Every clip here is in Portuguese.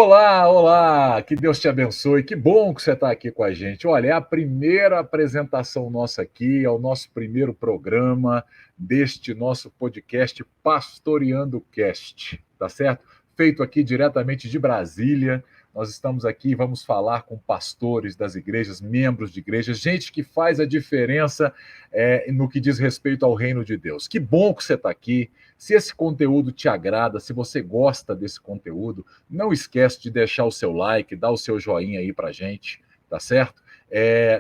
Olá, olá, que Deus te abençoe, que bom que você está aqui com a gente. Olha, é a primeira apresentação nossa aqui, é o nosso primeiro programa deste nosso podcast Pastoreando Cast, tá certo? Feito aqui diretamente de Brasília. Nós estamos aqui e vamos falar com pastores das igrejas, membros de igrejas, gente que faz a diferença no que diz respeito ao reino de Deus. Que bom que você está aqui. Se esse conteúdo te agrada, se você gosta desse conteúdo, não esquece de deixar o seu like, dar o seu joinha aí pra gente, tá certo?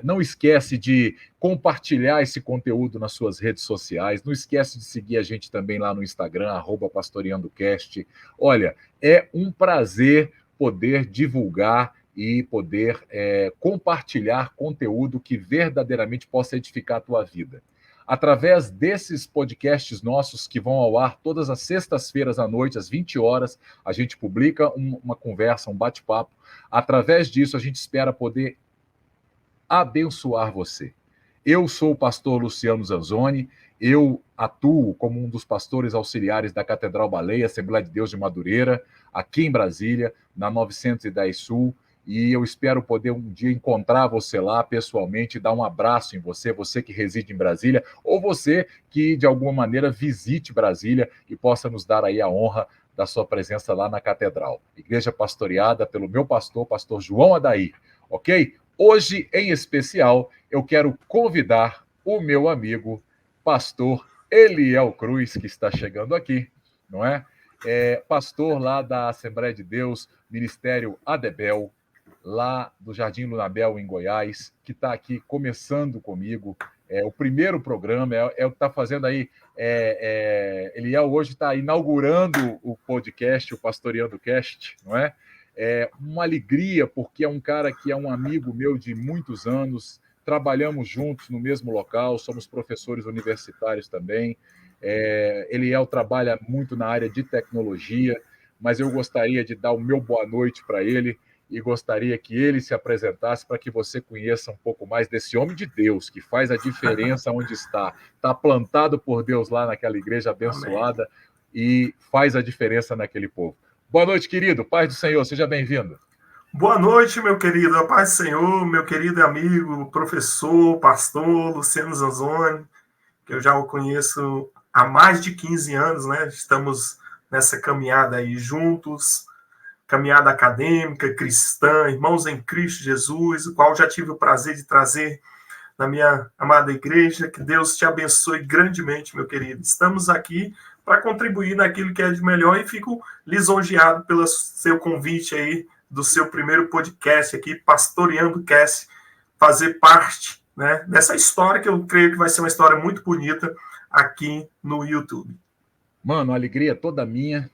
Não esquece de compartilhar esse conteúdo nas suas redes sociais. Não esquece de seguir a gente também lá no Instagram, @pastoreandocast. Olha, é um prazer poder divulgar e poder compartilhar conteúdo que verdadeiramente possa edificar a tua vida. Através desses podcasts nossos que vão ao ar todas as sextas-feiras à noite, às 20 horas, a gente publica uma conversa, um bate-papo. Através disso, a gente espera poder abençoar você. Eu sou o pastor Luciano Zanzoni, eu atuo como um dos pastores auxiliares da Catedral Baleia, Assembleia de Deus de Madureira, aqui em Brasília, na 910 Sul, e eu espero poder um dia encontrar você lá pessoalmente, dar um abraço em você, você que reside em Brasília, ou você que de alguma maneira visite Brasília e possa nos dar aí a honra da sua presença lá na Catedral. Igreja pastoreada pelo meu pastor, pastor João Adair, ok? Hoje, em especial, eu quero convidar o meu amigo, pastor Eliel Cruz, que está chegando aqui, não é? Pastor lá da Assembleia de Deus, Ministério Adebel, lá do Jardim Lunabel, em Goiás, que está aqui começando comigo. O primeiro programa, é o que está fazendo aí. Eliel hoje está inaugurando o podcast, o Pastoreando Cast, não é? É uma alegria, porque é um cara que é um amigo meu de muitos anos, trabalhamos juntos no mesmo local, somos professores universitários também. Eliel trabalha muito na área de tecnologia, mas eu gostaria de dar o meu boa noite para ele e gostaria que ele se apresentasse para que você conheça um pouco mais desse homem de Deus, que faz a diferença onde está plantado por Deus lá naquela igreja abençoada. Amém. E faz a diferença naquele povo. Boa noite, querido. Paz do Senhor, seja bem-vindo. Boa noite, meu querido. A paz do Senhor, meu querido amigo, professor, pastor Luciano Zanzoni, que eu já o conheço há mais de 15 anos, né? Estamos nessa caminhada aí juntos, caminhada acadêmica, cristã, irmãos em Cristo Jesus, o qual já tive o prazer de trazer na minha amada igreja. Que Deus te abençoe grandemente, meu querido. Estamos aqui para contribuir naquilo que é de melhor e fico lisonjeado pelo seu convite aí do seu primeiro podcast aqui, Pastoreando Cast, fazer parte, né, dessa história que eu creio que vai ser uma história muito bonita aqui no YouTube. Mano, a alegria toda minha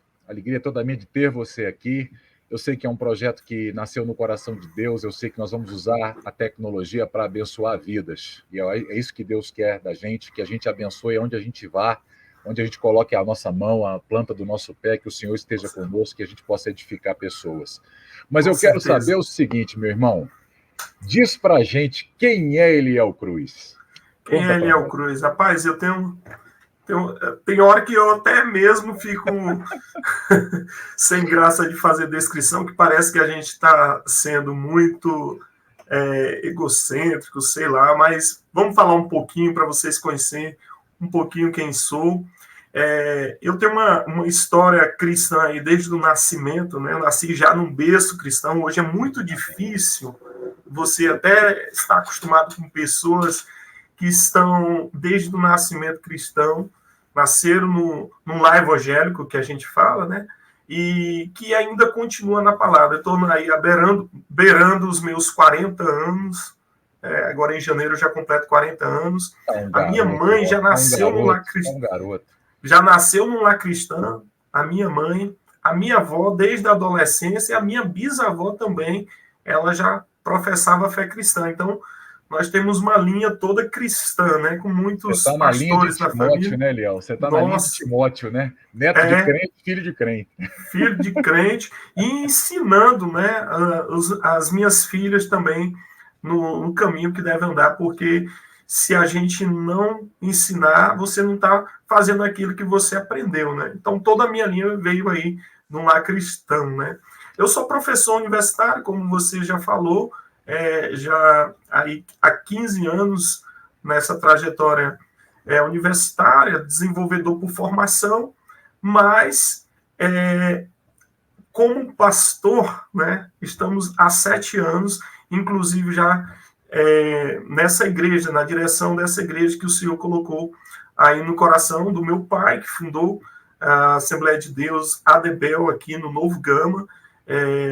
de ter você aqui. Eu sei que é um projeto que nasceu no coração de Deus, eu sei que nós vamos usar a tecnologia para abençoar vidas. E é isso que Deus quer da gente, que a gente abençoe onde a gente vá, onde a gente coloque a nossa mão, a planta do nosso pé, que o Senhor esteja conosco, que a gente possa edificar pessoas. Mas eu quero saber o seguinte, meu irmão, diz pra gente quem é Eliel Cruz. Quem é Eliel Cruz? Rapaz, eu tenho tem hora que eu até mesmo fico sem graça de fazer descrição, que parece que a gente está sendo muito egocêntrico, sei lá, mas vamos falar um pouquinho para vocês conhecerem um pouquinho quem sou. Eu tenho uma história cristã aí desde o nascimento, né? Eu nasci já num berço cristão. Hoje é muito difícil você até estar acostumado com pessoas que estão desde o nascimento cristão, nasceram num lar evangélico, que a gente fala, né? E que ainda continua na palavra. Eu estou aí beirando os meus 40 anos, agora em janeiro eu já completo 40 anos. A minha mãe já nasceu num lar cristão. Já nasceu num lar cristão, a minha mãe, a minha avó desde a adolescência, e a minha bisavó também, ela já professava a fé cristã. Então, nós temos uma linha toda cristã, né? Com muitos Você tá na linha de Timóteo, né, Eliel? Você está na linha de Timóteo, né? Neto de crente, filho de crente. Filho de crente, e ensinando, né, as minhas filhas também no caminho que deve andar, porque se a gente não ensinar, você não está fazendo aquilo que você aprendeu, né? Então, toda a minha linha veio aí num lar cristão, né? Eu sou professor universitário, como você já falou, já aí há 15 anos nessa trajetória universitária, desenvolvedor por formação, mas como pastor, né, estamos há 7 anos, inclusive já nessa igreja, na direção dessa igreja que o Senhor colocou aí no coração do meu pai, que fundou a Assembleia de Deus Adebel aqui no Novo Gama.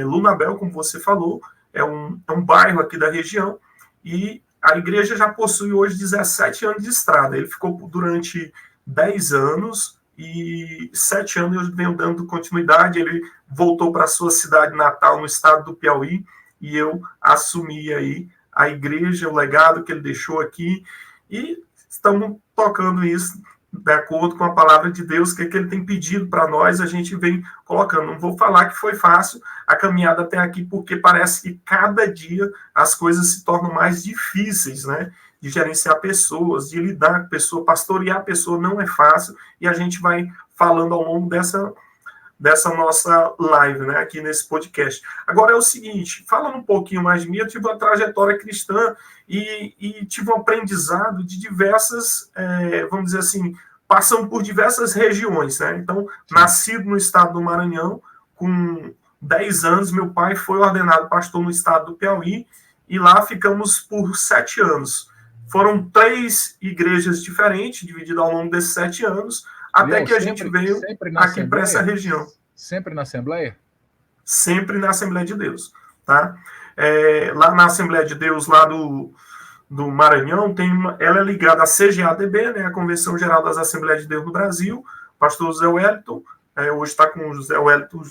Lunabel, como você falou, é um bairro aqui da região, e a igreja já possui hoje 17 anos de estrada. Ele ficou durante 10 anos, e 7 anos eu venho dando continuidade. Ele voltou para a sua cidade natal, no estado do Piauí, e eu assumi aí a igreja, o legado que ele deixou aqui, e estamos tocando isso de acordo com a palavra de Deus, que ele tem pedido para nós, a gente vem colocando. Não vou falar que foi fácil a caminhada até aqui, porque parece que cada dia as coisas se tornam mais difíceis, né? De gerenciar pessoas, de lidar com pessoa, pastorear a pessoa não é fácil, e a gente vai falando ao longo dessa nossa live, né, aqui nesse podcast. Agora é o seguinte, falando um pouquinho mais de mim, eu tive uma trajetória cristã e tive um aprendizado de diversas, vamos dizer assim, passando por diversas regiões, né? Então, nascido no estado do Maranhão, com 10 anos, meu pai foi ordenado pastor no estado do Piauí, e lá ficamos por 7 anos. Foram 3 igrejas diferentes, divididas ao longo desses 7 anos, até que a gente veio aqui para essa região. Sempre na Assembleia? Sempre na Assembleia de Deus. Tá? Lá na Assembleia de Deus, lá do Maranhão, ela é ligada à CGADB, né, a Convenção Geral das Assembleias de Deus no Brasil, pastor José Wellington, hoje está com o José Wellington,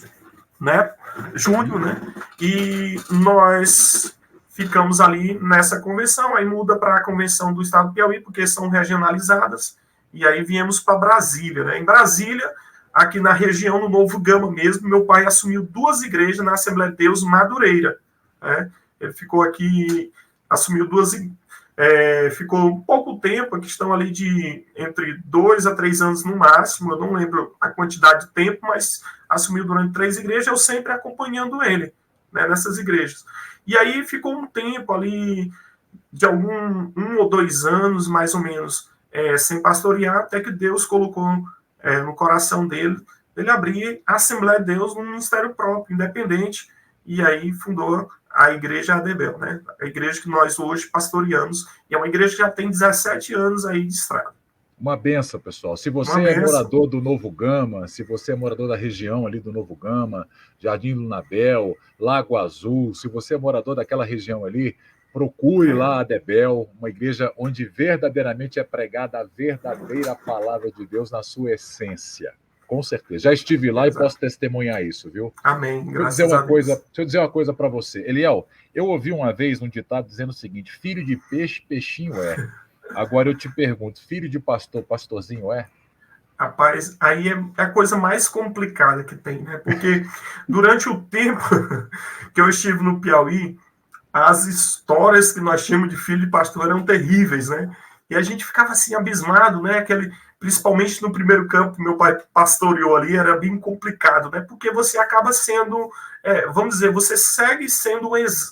né, Júnior, né, e nós ficamos ali nessa convenção, aí muda para a Convenção do Estado do Piauí, porque são regionalizadas, e aí viemos para Brasília, né? Em Brasília, aqui na região, no Novo Gama mesmo, meu pai assumiu 2 igrejas na Assembleia de Deus Madureira, né? Ele ficou aqui, assumiu 2, ficou um pouco tempo, a questão ali de entre 2 a 3 anos no máximo, eu não lembro a quantidade de tempo, mas assumiu durante 3 igrejas, eu sempre acompanhando ele, né, nessas igrejas. E aí ficou um tempo ali, de 1 ou 2 anos, mais ou menos, sem pastorear, até que Deus colocou no coração dele, ele abrir a Assembleia de Deus num ministério próprio, independente, e aí fundou a Igreja Adebel, né? A igreja que nós hoje pastoreamos, e é uma igreja que já tem 17 anos aí de estrada. Uma benção, pessoal. Se você é morador do Novo Gama, se você é morador da região ali do Novo Gama, Jardim Lunabel, Lago Azul, se você é morador daquela região ali, procure lá a Adebel, uma igreja onde verdadeiramente é pregada a verdadeira palavra de Deus na sua essência. Com certeza. Já estive lá e posso testemunhar isso, viu? Amém. Graças a Deus. Deixa eu dizer uma coisa para você. Eliel, eu ouvi uma vez um ditado dizendo o seguinte: filho de peixe, peixinho é. Agora eu te pergunto, filho de pastor, pastorzinho é? Rapaz, aí é a coisa mais complicada que tem, né? Porque durante o tempo que eu estive no Piauí, as histórias que nós tínhamos de filho de pastor eram terríveis, né? E a gente ficava assim, abismado, né? Principalmente no primeiro campo que meu pai pastoreou ali, era bem complicado, né? Porque você acaba sendo, vamos dizer, você segue sendo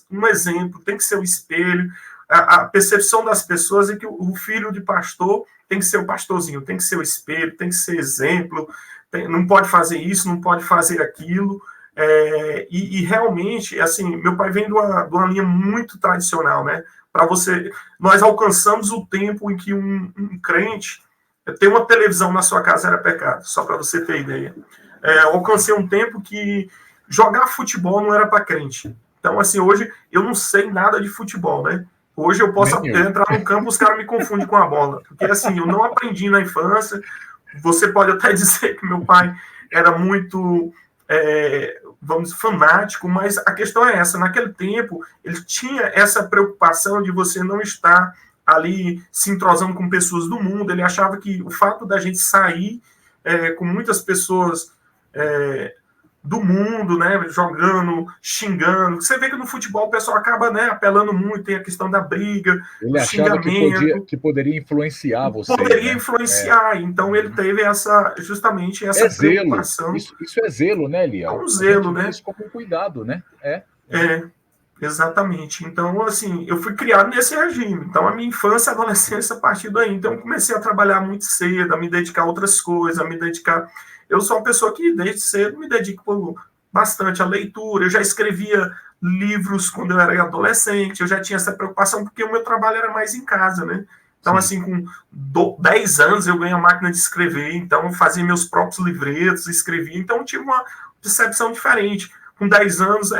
um exemplo, tem que ser o espelho. A percepção das pessoas é que o filho de pastor tem que ser o pastorzinho, tem que ser o espelho, tem que ser exemplo, não pode fazer isso, não pode fazer aquilo. E realmente, assim, meu pai vem de uma linha muito tradicional, né? Nós alcançamos o tempo em que um crente ter uma televisão na sua casa era pecado, só para você ter ideia. Alcancei um tempo que jogar futebol não era para crente. Então, assim, hoje eu não sei nada de futebol, né? Hoje eu posso entrar no campo, os caras me confundem com a bola. Porque, assim, eu não aprendi na infância. Você pode até dizer que meu pai era muito, vamos dizer, fanático, mas a questão é essa. Naquele tempo, ele tinha essa preocupação de você não estar ali se entrosando com pessoas do mundo. Ele achava que o fato da gente sair com muitas pessoas do mundo, né, jogando, xingando. Você vê que no futebol o pessoal acaba, né, apelando muito, tem a questão da briga, Ele do achava xingamento, que poderia influenciar vocês, poderia né? influenciar. Então ele teve justamente É essa zelo. preocupação, Isso é zelo, né, é Liel? um A gente zelo, vê né? isso como um cuidado, né? É, exatamente. Então, assim, eu fui criado nesse regime. Então, a minha infância e adolescência a partir daí. Então, eu comecei a trabalhar muito cedo, a me dedicar a outras coisas, a me dedicar. Eu sou uma pessoa que, desde cedo, me dedico bastante à leitura. Eu já escrevia livros quando eu era adolescente, eu já tinha essa preocupação, porque o meu trabalho era mais em casa, né? Então, Sim. assim, com 10 anos eu ganhei a máquina de escrever, então eu fazia meus próprios livretos, escrevia, então eu tive uma percepção diferente. Com 10 anos,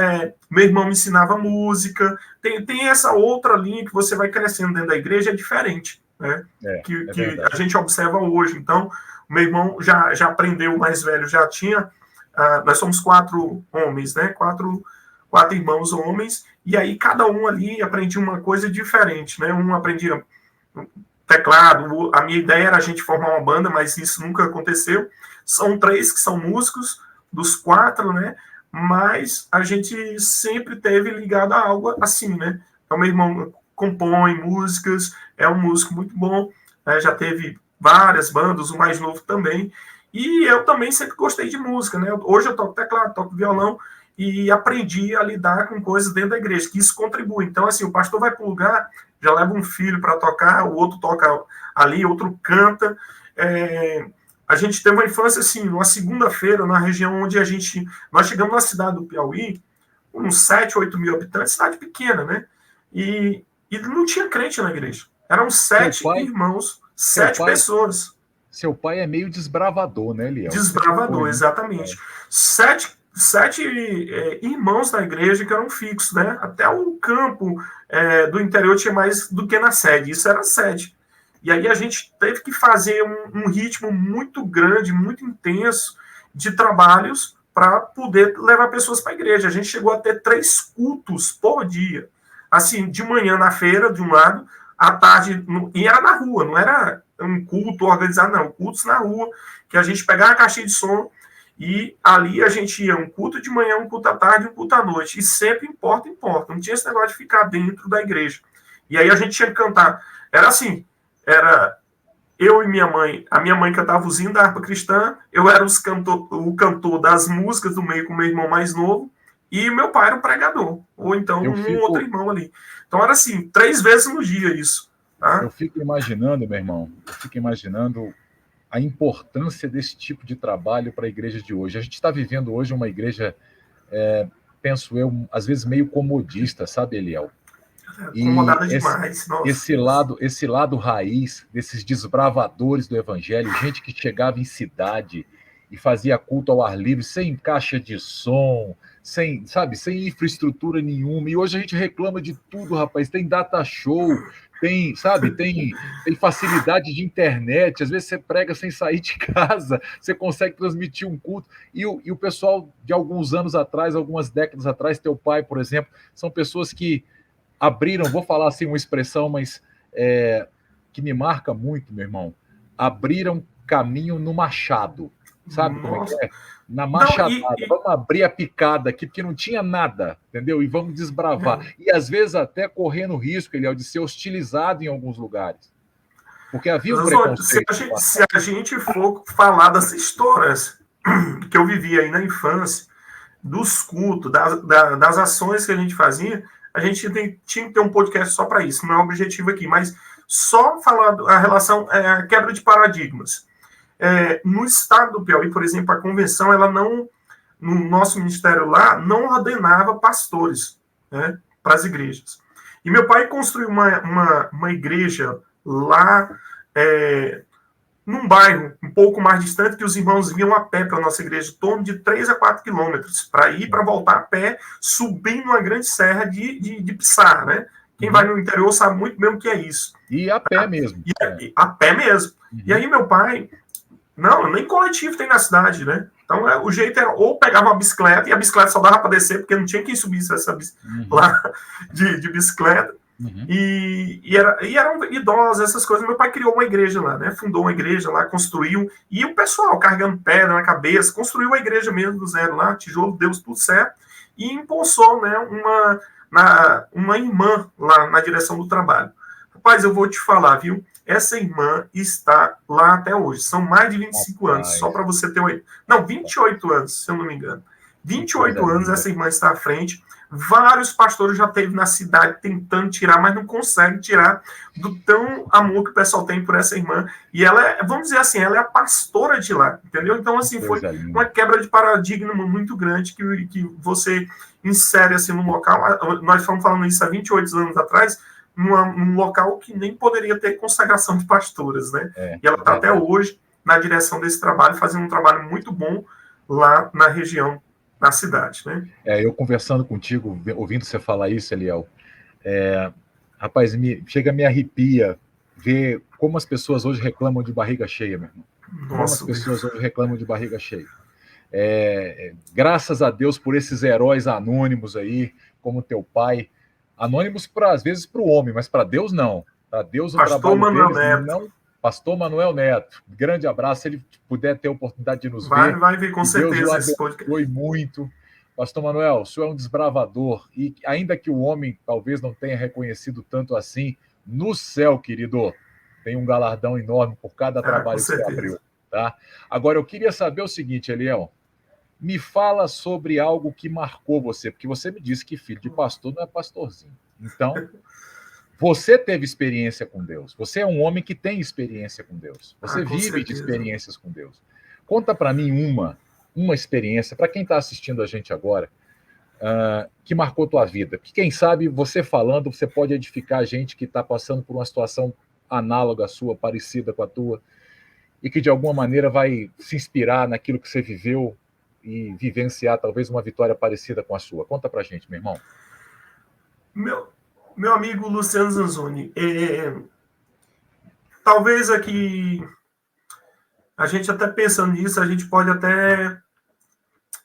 meu irmão me ensinava música. Tem essa outra linha que você vai crescendo dentro da igreja, é diferente, né? Que a gente observa hoje. Então, meu irmão já aprendeu, o mais velho já tinha. Nós somos 4 homens, né? Quatro irmãos homens, e aí cada um ali aprendia uma coisa diferente, né? Um aprendia teclado, a minha ideia era a gente formar uma banda, mas isso nunca aconteceu. São 3 que são músicos, dos 4, né? Mas a gente sempre teve ligado a algo assim, né? Então, meu irmão compõe músicas, é um músico muito bom, já teve várias bandas, o mais novo também, e eu também sempre gostei de música, né? Hoje eu toco teclado, toco violão, e aprendi a lidar com coisas dentro da igreja, que isso contribui. Então, assim, o pastor vai para um lugar, já leva um filho para tocar, o outro toca ali, outro canta, a gente teve uma infância, assim, uma segunda-feira, na região onde nós chegamos na cidade do Piauí, uns 7, 8 mil habitantes, cidade pequena, né? E não tinha crente na igreja. Eram 7 irmãos, 7 pessoas. Seu pai é meio desbravador, né, Liel? Desbravador, exatamente. 7 irmãos na igreja que eram fixos, né? Até o campo do interior tinha mais do que na sede. Isso era sede. E aí a gente teve que fazer um ritmo muito grande, muito intenso de trabalhos para poder levar pessoas para a igreja. A gente chegou a ter 3 cultos por dia. Assim, de manhã na feira, de um lado, à tarde, e era na rua, não era um culto organizado, não. Cultos na rua, que a gente pegava a caixinha de som e ali a gente ia um culto de manhã, um culto à tarde, um culto à noite. E sempre em porta em porta. Não tinha esse negócio de ficar dentro da igreja. E aí a gente tinha que cantar. Era assim, era eu e minha mãe. A minha mãe cantava os hinos da harpa cristã, eu era o cantor das músicas do meio com o meu irmão mais novo, e meu pai era o pregador, ou então outro irmão ali. Então era assim, 3 vezes no dia isso. Tá? Eu fico imaginando, meu irmão, a importância desse tipo de trabalho para a igreja de hoje. A gente está vivendo hoje uma igreja, penso eu, às vezes meio comodista, sabe, Eliel? Incomodada demais. Esse lado raiz desses desbravadores do evangelho, gente que chegava em cidade e fazia culto ao ar livre, sem caixa de som, sem infraestrutura nenhuma. E hoje a gente reclama de tudo, rapaz. Tem data show, tem facilidade de internet. Às vezes você prega sem sair de casa, você consegue transmitir um culto. E o pessoal de alguns anos atrás, algumas décadas atrás, teu pai, por exemplo, são pessoas que abriram, vou falar assim uma expressão, mas que me marca muito, meu irmão. Abriram caminho no machado. Sabe como é? Na machadada. Vamos abrir a picada aqui, porque não tinha nada, entendeu? E vamos desbravar. E às vezes até correndo risco, Eliel, de ser hostilizado em alguns lugares. Porque havia um preconceito. Se a gente for falar das histórias que eu vivi aí na infância, dos cultos, das ações que a gente fazia, a gente tinha que ter um podcast só para isso, não é o objetivo aqui, mas só falar a relação, a quebra de paradigmas. No estado do Piauí, por exemplo, a convenção, ela não, no nosso ministério lá, não ordenava pastores, né, para as igrejas. E meu pai construiu uma igreja lá, num bairro um pouco mais distante, que os irmãos vinham a pé para a nossa igreja, em torno de 3 a 4 quilômetros, para ir, para voltar a pé, subindo uma grande serra de Pissarra, né? Quem vai no interior sabe muito bem o que é isso. E a pé mesmo. A pé mesmo. E aí meu pai... Não, nem coletivo tem na cidade, né? Então o jeito era ou pegava uma bicicleta, e a bicicleta só dava para descer, porque não tinha quem subisse essa lá de bicicleta. Uhum. E eram idosos, essas coisas. Meu pai criou uma igreja lá, né? Fundou uma igreja lá, construiu. E o pessoal carregando pedra na cabeça, construiu a igreja mesmo do zero lá, tijolo, deu tudo certo. E impulsou, né, uma irmã lá na direção do trabalho. Rapaz, eu vou te falar, viu? Essa irmã está lá até hoje. São mais de 25 anos, só para você ter uma... Não, 28 anos, se eu não me engano. 28 anos essa irmã está à frente. Vários pastores já teve na cidade tentando tirar, mas não consegue tirar do tão amor que o pessoal tem por essa irmã. E ela é, vamos dizer assim, ela é a pastora de lá, entendeu? Então, assim, foi uma quebra de paradigma muito grande que você insere assim num local. Nós estamos falando isso há 28 anos atrás, num local que nem poderia ter consagração de pastoras, né? E ela está até hoje na direção desse trabalho, fazendo um trabalho muito bom lá na região, na cidade, né? Eu conversando contigo, ouvindo você falar isso, Eliel, rapaz, chega a me arrepia ver como as pessoas hoje reclamam de barriga cheia, meu irmão. Como as pessoas hoje reclamam de barriga cheia. Graças a Deus por esses heróis anônimos aí, como teu pai. Anônimos, às vezes, para o homem, mas para Deus não. Para Deus, o Pastor trabalho Manuel deles Neto. não... Pastor Manuel Neto, grande abraço. Se ele puder ter a oportunidade de nos ver. Vai ver com certeza. Deus o abençoe muito. Pastor Manuel, o senhor é um desbravador. E ainda que o homem talvez não tenha reconhecido tanto assim, no céu, querido, tem um galardão enorme por cada trabalho que você abriu. Tá? Agora, eu queria saber o seguinte, Eliel. Me fala sobre algo que marcou você, porque você me disse que filho de pastor não é pastorzinho. Então, você teve experiência com Deus. Você é um homem que tem experiência com Deus. Você vive de experiências com Deus. Conta para mim uma experiência, para quem está assistindo a gente agora, que marcou tua vida. Que quem sabe, você falando, você pode edificar a gente que está passando por uma situação análoga à sua, parecida com a tua, e que de alguma maneira vai se inspirar naquilo que você viveu e vivenciar talvez uma vitória parecida com a sua. Conta pra gente, meu irmão. Meu amigo Luciano Zanzoni, talvez aqui a gente até pensando nisso, a gente pode até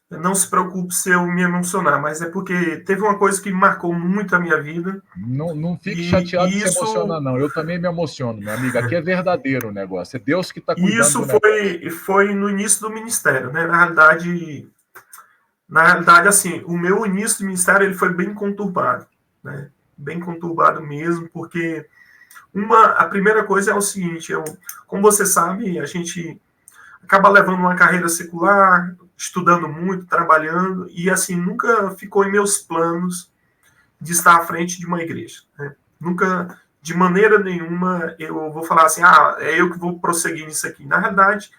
não se preocupe se eu me emocionar, mas é porque teve uma coisa que marcou muito a minha vida. Não fique chateado de se emocionar, não. Eu também me emociono, meu amigo. Aqui é verdadeiro o negócio. É Deus que está cuidando do negócio. Isso foi no início do ministério, né? Na realidade, assim, o meu início do ministério ele foi bem conturbado, né? Bem conturbado mesmo, porque a primeira coisa é o seguinte, como você sabe, a gente acaba levando uma carreira secular, estudando muito, trabalhando, e assim, nunca ficou em meus planos de estar à frente de uma igreja, né? Nunca, de maneira nenhuma, eu vou falar assim, é eu que vou prosseguir nisso aqui. Na realidade,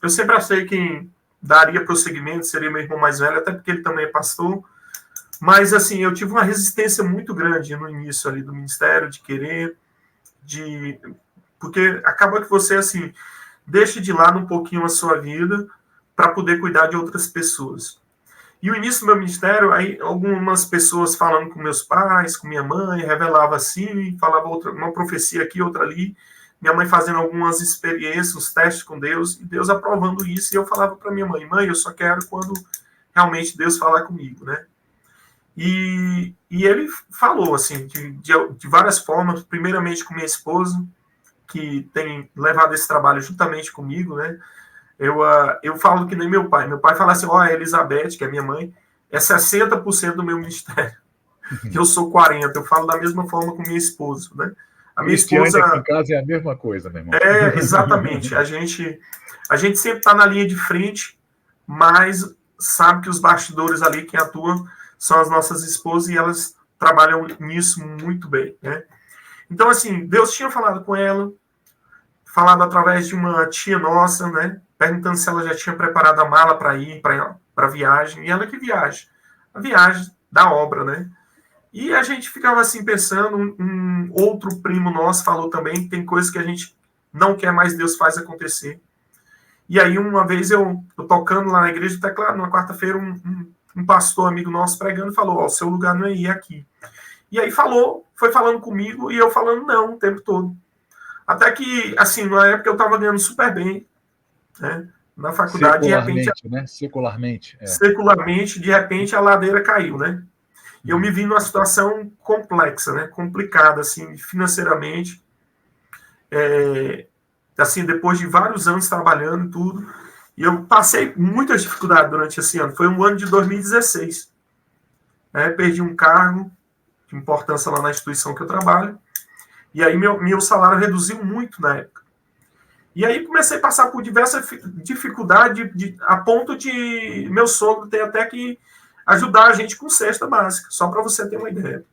eu sempre achei que quem daria prosseguimento seria meu irmão mais velho, até porque ele também é pastor, mas assim, eu tive uma resistência muito grande no início ali do ministério, de querer, porque acaba que você, assim, deixa de lado um pouquinho a sua vida para poder cuidar de outras pessoas. E o início do meu ministério, aí algumas pessoas falando com meus pais, com minha mãe, revelava assim, falava uma profecia aqui, outra ali, minha mãe fazendo algumas experiências, os testes com Deus, e Deus aprovando isso, e eu falava para minha mãe, eu só quero quando realmente Deus falar comigo, né? E ele falou, assim, de várias formas, primeiramente com minha esposa, que tem levado esse trabalho juntamente comigo, né? Eu falo que nem meu pai. Meu pai fala assim, a Elizabeth, que é minha mãe, é 60% do meu ministério. Eu sou 40%. Eu falo da mesma forma com minha esposa, né? A minha esposa aqui em casa é a mesma coisa, meu irmão. Exatamente. A gente sempre está na linha de frente, mas sabe que os bastidores ali, quem atua, são as nossas esposas e elas trabalham nisso muito bem, né? Então, assim, Deus tinha falado com ela, falado através de uma tia nossa, né? Perguntando se ela já tinha preparado a mala para ir para a viagem. E ela que viaja. A viagem da obra, né? E a gente ficava assim pensando, um outro primo nosso falou também que tem coisas que a gente não quer mais, Deus faz acontecer. E aí uma vez eu tocando lá na igreja, até claro, numa quarta-feira, um pastor amigo nosso pregando falou, o seu lugar não é ir aqui. E aí foi falando comigo e eu falando não o tempo todo. Até que, assim, na época eu estava ganhando super bem, né? Na faculdade, de repente... Né? Secularmente. Secularmente, de repente a ladeira caiu, né? eu me vi numa situação complexa, né? Complicada, assim, financeiramente. Assim, depois de vários anos trabalhando e tudo, e eu passei muitas dificuldades durante esse ano. Foi um ano de 2016. Né? Perdi um cargo de importância lá na instituição que eu trabalho, e aí meu salário reduziu muito na época. E aí comecei a passar por diversas dificuldades, a ponto de meu sogro ter até que ajudar a gente com cesta básica, só para você ter uma ideia.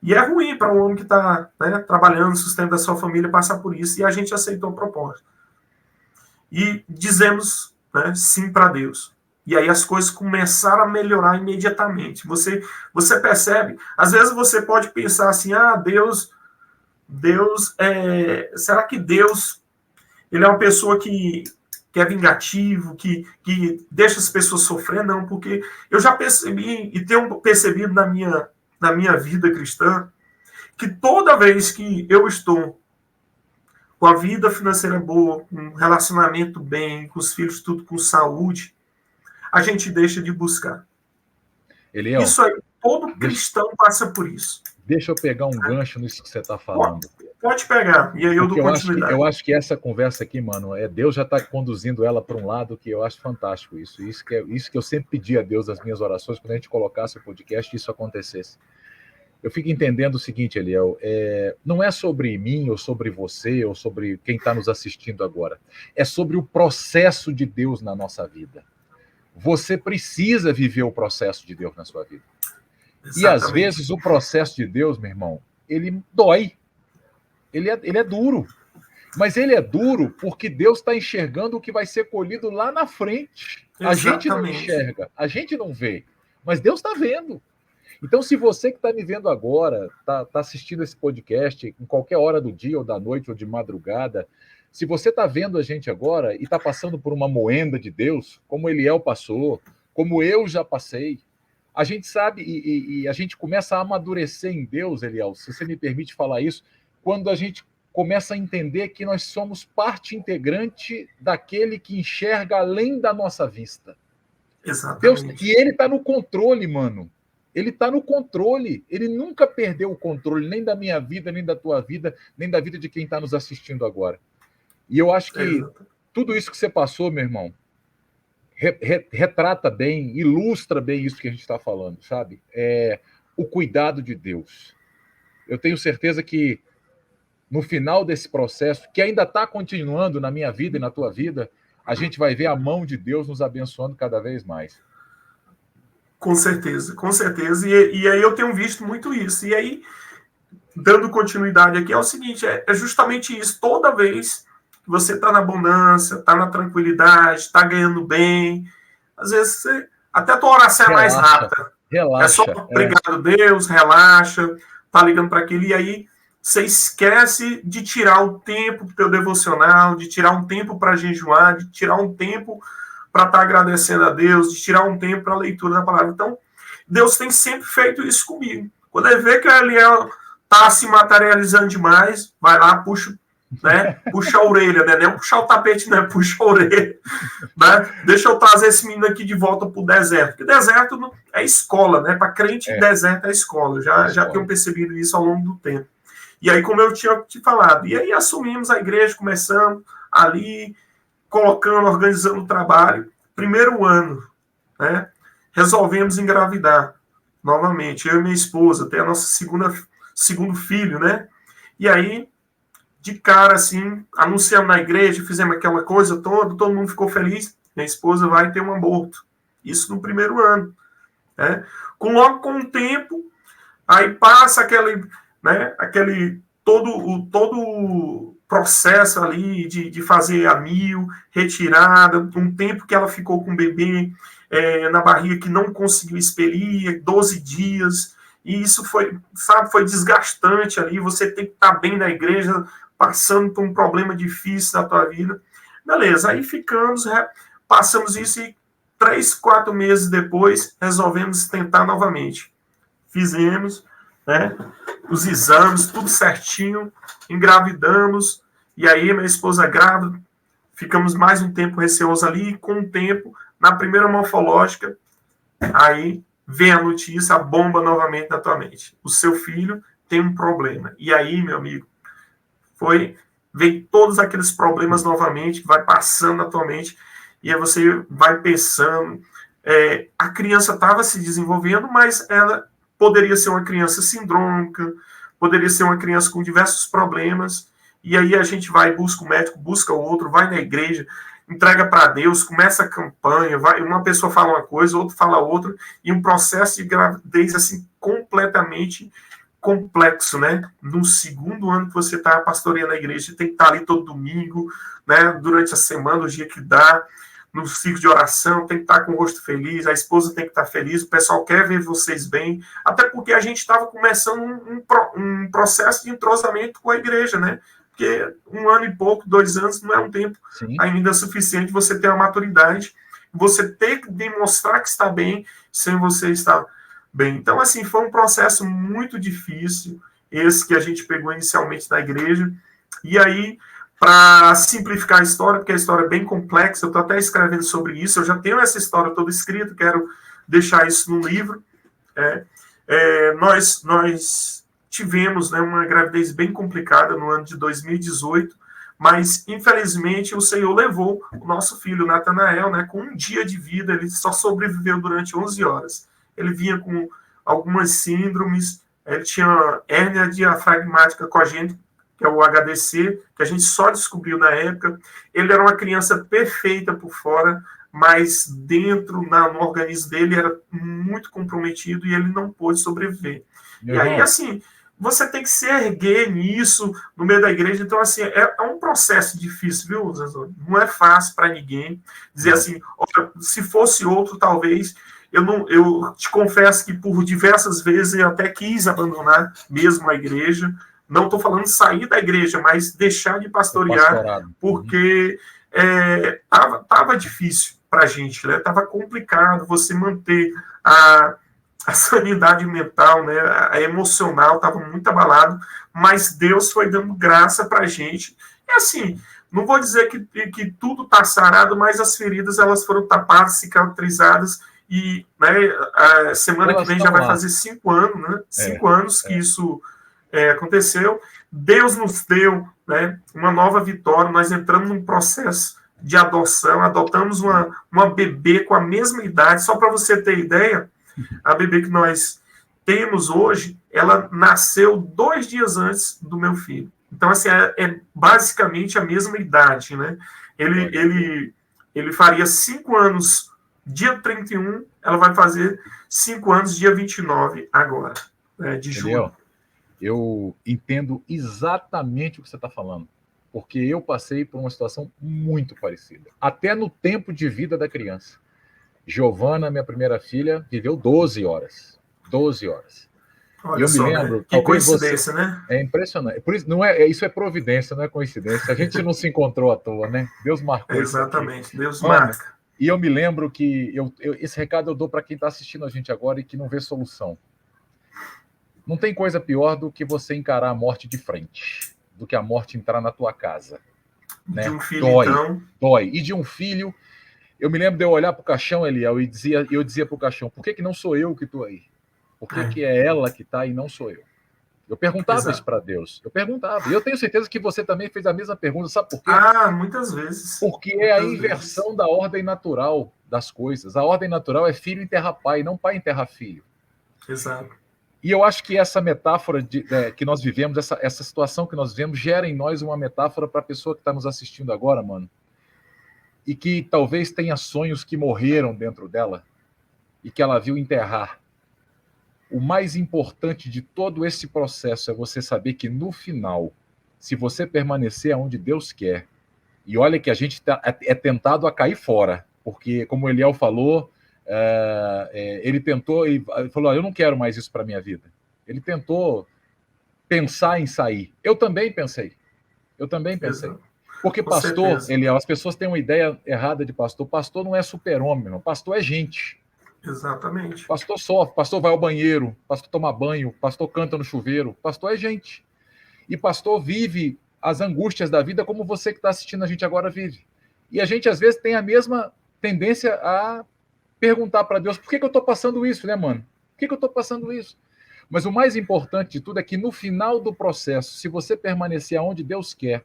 E é ruim para um homem que está, né, trabalhando, sustenta a sua família, passar por isso, e a gente aceitou a proposta. E dizemos, né, sim para Deus. E aí as coisas começaram a melhorar imediatamente. Você percebe, às vezes você pode pensar assim, será que Deus, ele é uma pessoa que é vingativo, que deixa as pessoas sofrer? Não, porque eu já percebi, e tenho percebido na minha vida cristã, que toda vez que eu estou com a vida financeira boa, com um relacionamento bem, com os filhos tudo com saúde, a gente deixa de buscar. Eliel, isso aí, todo cristão passa por isso. Deixa eu pegar um gancho nisso que você está falando. Pode pegar, e aí eu dou continuidade. Eu acho que essa conversa aqui, mano, Deus já está conduzindo ela para um lado que eu acho fantástico isso. Isso que eu sempre pedi a Deus nas minhas orações, quando a gente colocasse o podcast, isso acontecesse. Eu fico entendendo o seguinte, Eliel, não é sobre mim, ou sobre você, ou sobre quem está nos assistindo agora. É sobre o processo de Deus na nossa vida. Você precisa viver o processo de Deus na sua vida. Exatamente. E às vezes o processo de Deus, meu irmão, ele dói. Ele é duro. Mas ele é duro porque Deus está enxergando o que vai ser colhido lá na frente. Exatamente. A gente não enxerga, a gente não vê, mas Deus está vendo. Então, se você que está me vendo agora, está assistindo esse podcast em qualquer hora do dia, ou da noite, ou de madrugada, se você está vendo a gente agora e está passando por uma moenda de Deus, como Eliel passou, como eu já passei, a gente sabe e a gente começa a amadurecer em Deus, Eliel, se você me permite falar isso, quando a gente começa a entender que nós somos parte integrante daquele que enxerga além da nossa vista. Exatamente. Deus, e ele está no controle, mano. Ele está no controle. Ele nunca perdeu o controle, nem da minha vida, nem da tua vida, nem da vida de quem está nos assistindo agora. E eu acho que tudo isso que você passou, meu irmão, retrata bem, ilustra bem isso que a gente está falando, sabe? O cuidado de Deus. Eu tenho certeza que no final desse processo, que ainda está continuando na minha vida e na tua vida, a gente vai ver a mão de Deus nos abençoando cada vez mais. Com certeza, com certeza. E aí eu tenho visto muito isso. E aí, dando continuidade aqui, é o seguinte, é justamente isso. Toda vez que você está na abundância, está na tranquilidade, está ganhando bem, às vezes até a tua oração é mais rápida. Relaxa. É só obrigado, Deus, relaxa, tá ligando para aquilo. E aí você esquece de tirar o tempo para o teu devocional, de tirar um tempo para jejuar, de tirar um tempo para estar agradecendo a Deus, de tirar um tempo para a leitura da palavra. Então, Deus tem sempre feito isso comigo. Quando ele vê que ele está se materializando demais, vai lá, puxa a orelha, né? Não puxar o tapete, né? Puxa a orelha. Né? Deixa eu trazer esse menino aqui de volta para o deserto. Porque deserto é escola, né? Para crente, deserto é escola. Já tenho percebido isso ao longo do tempo. E aí, como eu tinha te falado, e aí assumimos a igreja, começamos ali, colocando, organizando o trabalho. Primeiro ano, né? Resolvemos engravidar novamente, eu e minha esposa, até a nossa segundo filho, né? E aí, de cara, assim, anunciamos na igreja, fizemos aquela coisa toda, todo mundo ficou feliz, minha esposa vai ter um aborto. Isso no primeiro ano, né? Logo com o tempo, aí passa aquele todo o processo ali de fazer a mil, retirada, um tempo que ela ficou com o bebê na barriga que não conseguiu expelir, 12 dias, e isso foi desgastante ali, você tem que estar bem na igreja, passando por um problema difícil na tua vida. Beleza, aí passamos isso e 3, 4 meses depois, resolvemos tentar novamente. Fizemos, né, os exames, tudo certinho, engravidamos, e aí minha esposa grávida, ficamos mais um tempo receosos ali, e com o tempo, na primeira morfológica, aí vem a notícia, a bomba novamente na tua mente. O seu filho tem um problema. E aí, meu amigo, vem todos aqueles problemas novamente, que vai passando na tua mente, e aí você vai pensando. A criança estava se desenvolvendo, mas ela poderia ser uma criança sindrômica, poderia ser uma criança com diversos problemas, e aí a gente vai, busca o médico, busca o outro, vai na igreja, entrega para Deus, começa a campanha, uma pessoa fala uma coisa, outra fala outra, e um processo de gravidez assim completamente complexo, né? No segundo ano que você está pastoreando a igreja, tem que estar ali todo domingo, né? Durante a semana, o dia que dá, no ciclo de oração, tem que estar com o rosto feliz, a esposa tem que estar feliz, o pessoal quer ver vocês bem, até porque a gente estava começando um processo de entrosamento com a igreja, né? Porque 1 ano e pouco, 2 anos, não é um tempo ainda suficiente você ter a maturidade, você ter que demonstrar que está bem, sem você estar bem. Então, assim, foi um processo muito difícil, esse que a gente pegou inicialmente na igreja, e aí, para simplificar a história, porque a história é bem complexa, eu estou até escrevendo sobre isso, eu já tenho essa história toda escrita, quero deixar isso no livro. Nós tivemos, né, uma gravidez bem complicada no ano de 2018, mas infelizmente o Senhor levou o nosso filho Natanael, né, com 1 dia de vida, ele só sobreviveu durante 11 horas. Ele vinha com algumas síndromes, ele tinha hérnia diafragmática congênita, que é o HDC, que a gente só descobriu na época. Ele era uma criança perfeita por fora, mas dentro, no organismo dele, era muito comprometido e ele não pôde sobreviver. E aí, assim, você tem que se erguer nisso, no meio da igreja. Então, assim, é um processo difícil, viu, Zezão? Não é fácil para ninguém dizer assim, olha, se fosse outro, talvez... Eu te confesso que por diversas vezes eu até quis abandonar mesmo a igreja. Não estou falando sair da igreja, mas deixar de pastorear, porque estava difícil para a gente, né? Estava complicado você manter a sanidade mental, né? A emocional, estava muito abalado, mas Deus foi dando graça para a gente. E assim, não vou dizer que tudo está sarado, mas as feridas elas foram tapadas, cicatrizadas, e, né, a semana que vem já vai fazer 5 anos, né? 5 anos que isso aconteceu. Deus nos deu, né, uma nova vitória. Nós entramos num processo de adoção, adotamos uma bebê com a mesma idade. Só para você ter ideia, a bebê que nós temos hoje, ela nasceu 2 dias antes do meu filho. Então, assim, é basicamente a mesma idade, né? Ele faria 5 anos dia 31, ela vai fazer 5 anos dia 29 agora, de julho. Eu entendo exatamente o que você está falando, porque eu passei por uma situação muito parecida, até no tempo de vida da criança. Giovana, minha primeira filha, viveu 12 horas. 12 horas. Olha eu me lembro, né? Que coincidência, né? É impressionante. Por isso, isso é providência, não é coincidência. A gente não se encontrou à toa, né? Deus marcou. Exatamente, Deus marca. E eu me lembro que esse recado eu dou para quem está assistindo a gente agora e que não vê solução. Não tem coisa pior do que você encarar a morte de frente, do que a morte entrar na tua casa. Né? De um filho, então... Dói. E de um filho, eu me lembro de eu olhar para o caixão, Eliel, e eu dizia para o caixão, por que não sou eu que estou aí? Por que é ela que está e não sou eu? Eu perguntava isso para Deus. Eu perguntava. E eu tenho certeza que você também fez a mesma pergunta. Sabe por quê? Muitas vezes. Porque é a inversão da ordem natural das coisas. A ordem natural é filho enterra pai, não pai enterra filho. Exato. E eu acho que essa metáfora que nós vivemos, essa situação que nós vivemos, gera em nós uma metáfora para a pessoa que está nos assistindo agora, mano. E que talvez tenha sonhos que morreram dentro dela e que ela viu enterrar. O mais importante de todo esse processo é você saber que no final, se você permanecer onde Deus quer, e olha que a gente é tentado a cair fora, porque como o Eliel falou, ele tentou e falou, eu não quero mais isso para a minha vida. Ele tentou pensar em sair. Eu também pensei. Exato. Porque com pastor, Eliel, as pessoas têm uma ideia errada de pastor. Pastor não é super-homem, pastor é gente. Exatamente. Pastor sofre, pastor vai ao banheiro, pastor toma banho, pastor canta no chuveiro, pastor é gente. E pastor vive as angústias da vida como você que está assistindo a gente agora vive. E a gente, às vezes, tem a mesma tendência a perguntar para Deus, por que eu estou passando isso, né, mano? Por que eu estou passando isso? Mas o mais importante de tudo é que no final do processo, se você permanecer aonde Deus quer,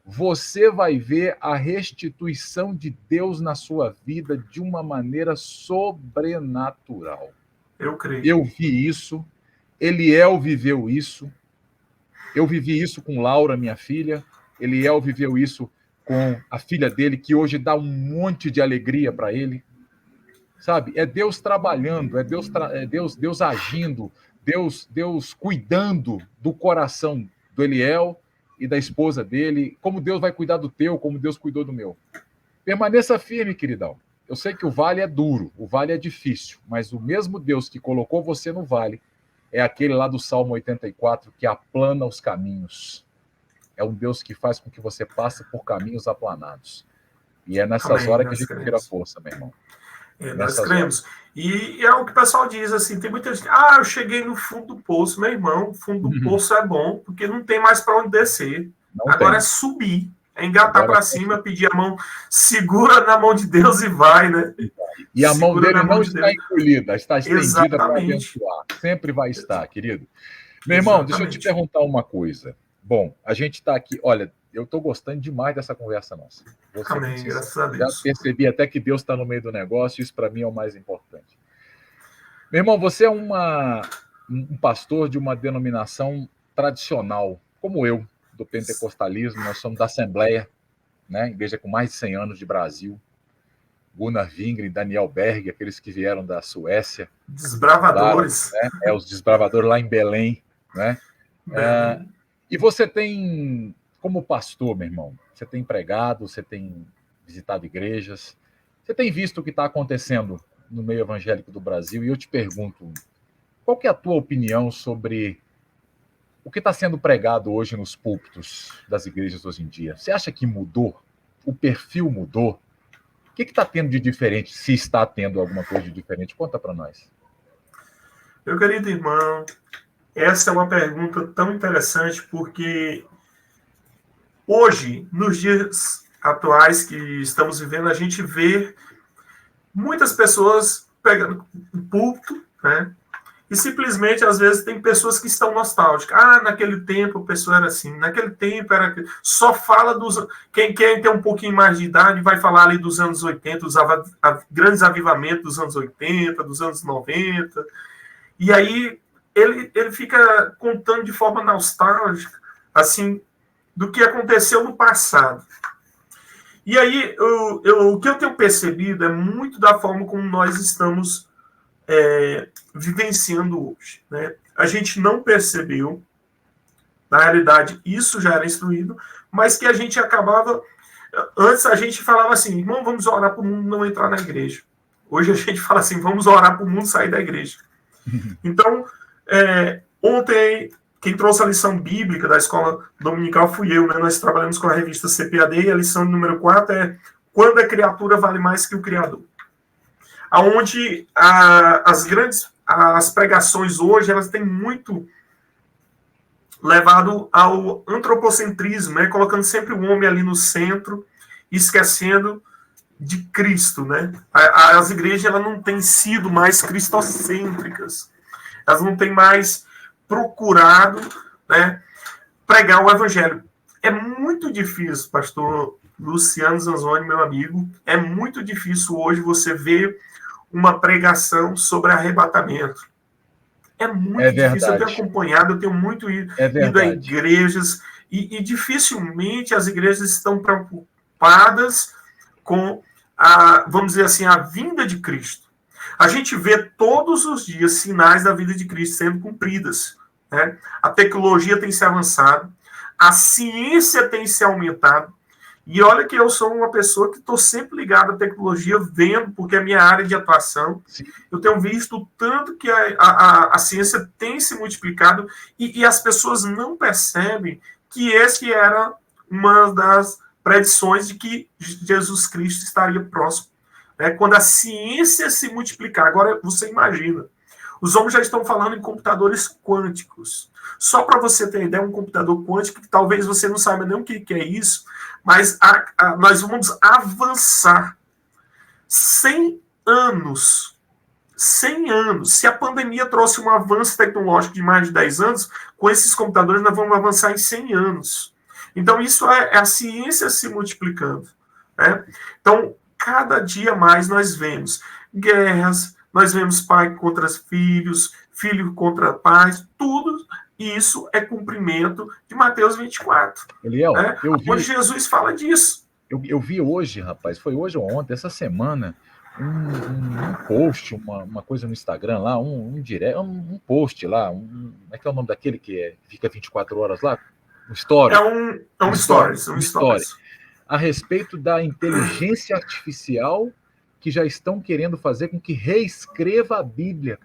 você vai ver a restituição de Deus na sua vida de uma maneira sobrenatural. Eu creio. Eu vi isso, Eliel viveu isso, eu vivi isso com Laura, minha filha, Eliel viveu isso com a filha dele, que hoje dá um monte de alegria para ele. Sabe? É Deus trabalhando, é Deus agindo, Deus cuidando do coração do Eliel e da esposa dele, como Deus vai cuidar do teu, como Deus cuidou do meu. Permaneça firme, queridão. Eu sei que o vale é duro, o vale é difícil, mas o mesmo Deus que colocou você no vale é aquele lá do Salmo 84 que aplana os caminhos. É um Deus que faz com que você passe por caminhos aplanados. E é nessas horas que a gente tira força, meu irmão. Nós cremos. E é o que o pessoal diz, assim, tem muita gente, eu cheguei no fundo do poço, meu irmão, o fundo do poço é bom, porque não tem mais para onde descer. Agora é subir, é engatar para cima, pedir a mão, segura na mão de Deus e vai, né? E a mão dele não está encolhida, está estendida para abençoar. Sempre vai estar, querido. Meu irmão, deixa eu te perguntar uma coisa. Bom, a gente está aqui, olha, eu estou gostando demais dessa conversa nossa. Amém, graças a Deus. Já percebi até que Deus está no meio do negócio, isso para mim é o mais importante. Meu irmão, você é um pastor de uma denominação tradicional, como eu, do pentecostalismo, nós somos da Assembleia, né? Igreja com mais de 100 anos de Brasil. Gunnar Wingren, Daniel Berg, aqueles que vieram da Suécia. Desbravadores. Claro, né? Os desbravadores lá em Belém, né? E você tem, como pastor, meu irmão, você tem pregado, você tem visitado igrejas, você tem visto o que está acontecendo no meio evangélico do Brasil, e eu te pergunto, qual que é a tua opinião sobre o que está sendo pregado hoje nos púlpitos das igrejas hoje em dia? Você acha que mudou? O perfil mudou? O que está tendo de diferente? Se está tendo alguma coisa de diferente, conta para nós. Meu querido irmão, essa é uma pergunta tão interessante, porque hoje, nos dias atuais que estamos vivendo, a gente vê muitas pessoas pegando o púlpito, né? E simplesmente, às vezes, tem pessoas que estão nostálgicas. Naquele tempo a pessoa era assim, naquele tempo era... Só fala dos... Quem tem um pouquinho mais de idade vai falar ali dos anos 80, dos grandes avivamentos dos anos 80, dos anos 90. E aí ele fica contando de forma nostálgica, assim, do que aconteceu no passado. E aí, o que eu tenho percebido é muito da forma como nós estamos vivenciando hoje, né? A gente não percebeu, na realidade, isso já era instruído, mas que a gente acabava... Antes a gente falava assim, irmão, vamos orar para o mundo não entrar na igreja. Hoje a gente fala assim, vamos orar para o mundo sair da igreja. Então, ontem, quem trouxe a lição bíblica da escola dominical fui eu, né? Nós trabalhamos com a revista CPAD e a lição número 4 é Quando a criatura vale mais que o Criador. Onde as pregações hoje, elas têm muito levado ao antropocentrismo, né? Colocando sempre o homem ali no centro, esquecendo de Cristo, né? As igrejas, elas não têm sido mais cristocêntricas. Elas não têm mais procurado, né, pregar o evangelho. É muito difícil, pastor Luciano Zanzoni, meu amigo, é muito difícil hoje você ver uma pregação sobre arrebatamento. É muito difícil. Eu tenho acompanhado, eu tenho muito ido a igrejas, e dificilmente as igrejas estão preocupadas com vamos dizer assim, a vinda de Cristo. A gente vê todos os dias sinais da vida de Cristo sendo cumpridas, né? A tecnologia tem se avançado, a ciência tem se aumentado, e olha que eu sou uma pessoa que estou sempre ligado à tecnologia, vendo, porque é minha área de atuação. Sim. Eu tenho visto o tanto que a ciência tem se multiplicado, e as pessoas não percebem que esse era uma das predições de que Jesus Cristo estaria próximo. Né? Quando a ciência se multiplicar, agora você imagina, os homens já estão falando em computadores quânticos. Só para você ter ideia, um computador quântico, que talvez você não saiba nem o que é isso, mas nós vamos avançar sem anos. 100 anos. Se a pandemia trouxe um avanço tecnológico de mais de 10 anos, com esses computadores nós vamos avançar em 100 anos. Então, isso é a ciência se multiplicando. Né? Então, cada dia mais nós vemos guerras, nós vemos pai contra filhos, filho contra pais, tudo isso é cumprimento de Mateus 24. Eliel, né? Onde Jesus fala disso. Eu vi hoje, rapaz, foi hoje ou ontem, essa semana, um post, uma coisa no Instagram lá, um post lá, como é que é o nome daquele que fica 24 horas lá? Um story. É um stories. A respeito da inteligência artificial que já estão querendo fazer com que reescreva a Bíblia.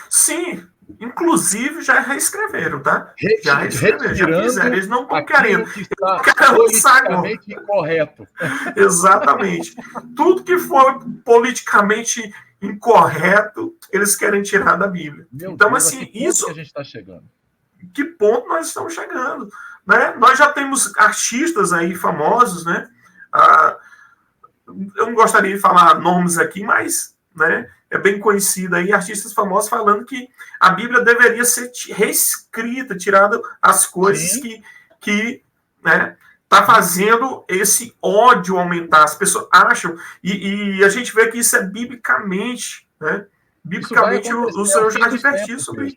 Sim, inclusive já reescreveram, tá? Já reescreveram, já fizeram. Eles não estão querendo. Que está politicamente incorreto. Exatamente. Tudo que for politicamente incorreto, eles querem tirar da Bíblia. Então, Deus, assim, isso que a gente está chegando. Que ponto nós estamos chegando? Né? Nós já temos artistas aí famosos, né? Eu não gostaria de falar nomes aqui, mas, né, é bem conhecido aí, artistas famosos falando que a Bíblia deveria ser reescrita, tirada as coisas que né, tá fazendo esse ódio aumentar. As pessoas acham, e a gente vê que isso é biblicamente, né? Biblicamente o Senhor já advertiu sobre isso.